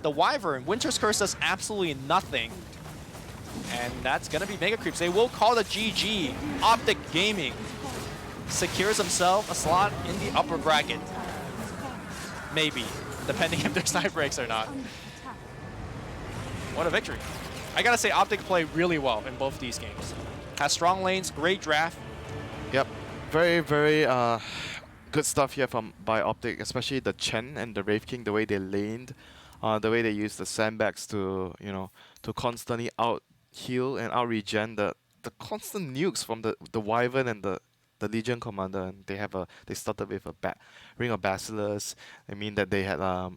the Wyvern. Winter's Curse does absolutely nothing. And that's going to be Mega Creeps. They will call it GG. Optic Gaming secures himself a slot in the upper bracket. Maybe, depending if there's tie breaks or not. What a victory. I gotta say, Optic played really well in both these games. Has strong lanes, great draft. Yep, very, very good stuff here by Optic, especially the Chen and the Wraith King, the way they laned, the way they used the sandbags to, you know, to constantly out heal and out regen the constant nukes from the Wyvern and the Legion Commander. And they started with a Ring of Bacillus. I mean that they had a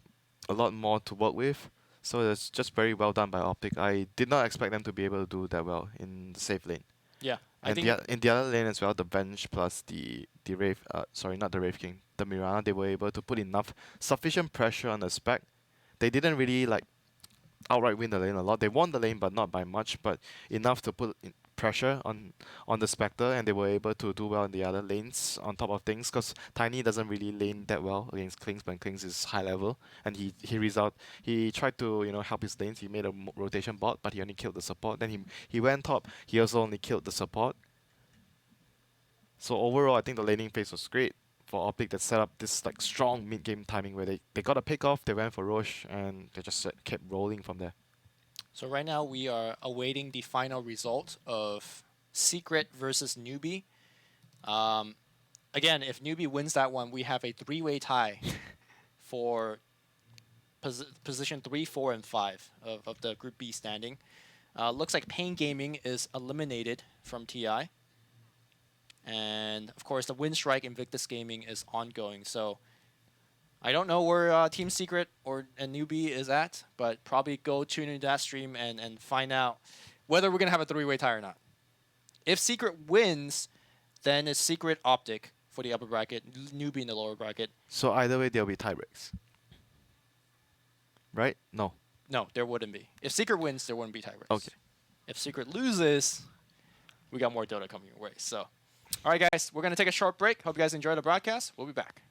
lot more to work with. So it's just very well done by Optic. I did not expect them to be able to do that well in the safe lane. Yeah, I And think in the other lane as well, the Venge plus the Wraith, sorry, not the Wraith King, the Mirana, they were able to put sufficient pressure on the spec. They didn't really like outright win the lane a lot. They won the lane, but not by much, but enough to put pressure on the Spectre, and they were able to do well in the other lanes on top of things, because Tiny doesn't really lane that well against Klings, but Klings is high level, and he tried to, you know, help his lanes. He made a rotation bot, but he only killed the support. Then he went top. He also only killed the support. So overall, I think the laning phase was great for Optic, that set up this like strong mid game timing where they got a pick off, they went for Roche, and they just kept rolling from there. so. Right now we are awaiting the final result of Secret versus Newbie. Again, if Newbie wins that one, we have a 3-way tie for position 3, 4, and 5 of the Group B standing. Looks like Pain Gaming is eliminated from TI. And of course, the Win Strike Invictus Gaming is ongoing. So I don't know where Team Secret or a Newbie is at, but probably go tune into that stream and find out whether we're going to have a 3-way tie or not. If Secret wins, then it's Secret Optic for the upper bracket, Newbie in the lower bracket. So either way, there'll be tie breaks. Right? No. No, there wouldn't be. If Secret wins, there wouldn't be tie breaks. Okay. If Secret loses, we got more Dota coming your way. So, all right, guys, we're going to take a short break. Hope you guys enjoyed the broadcast. We'll be back.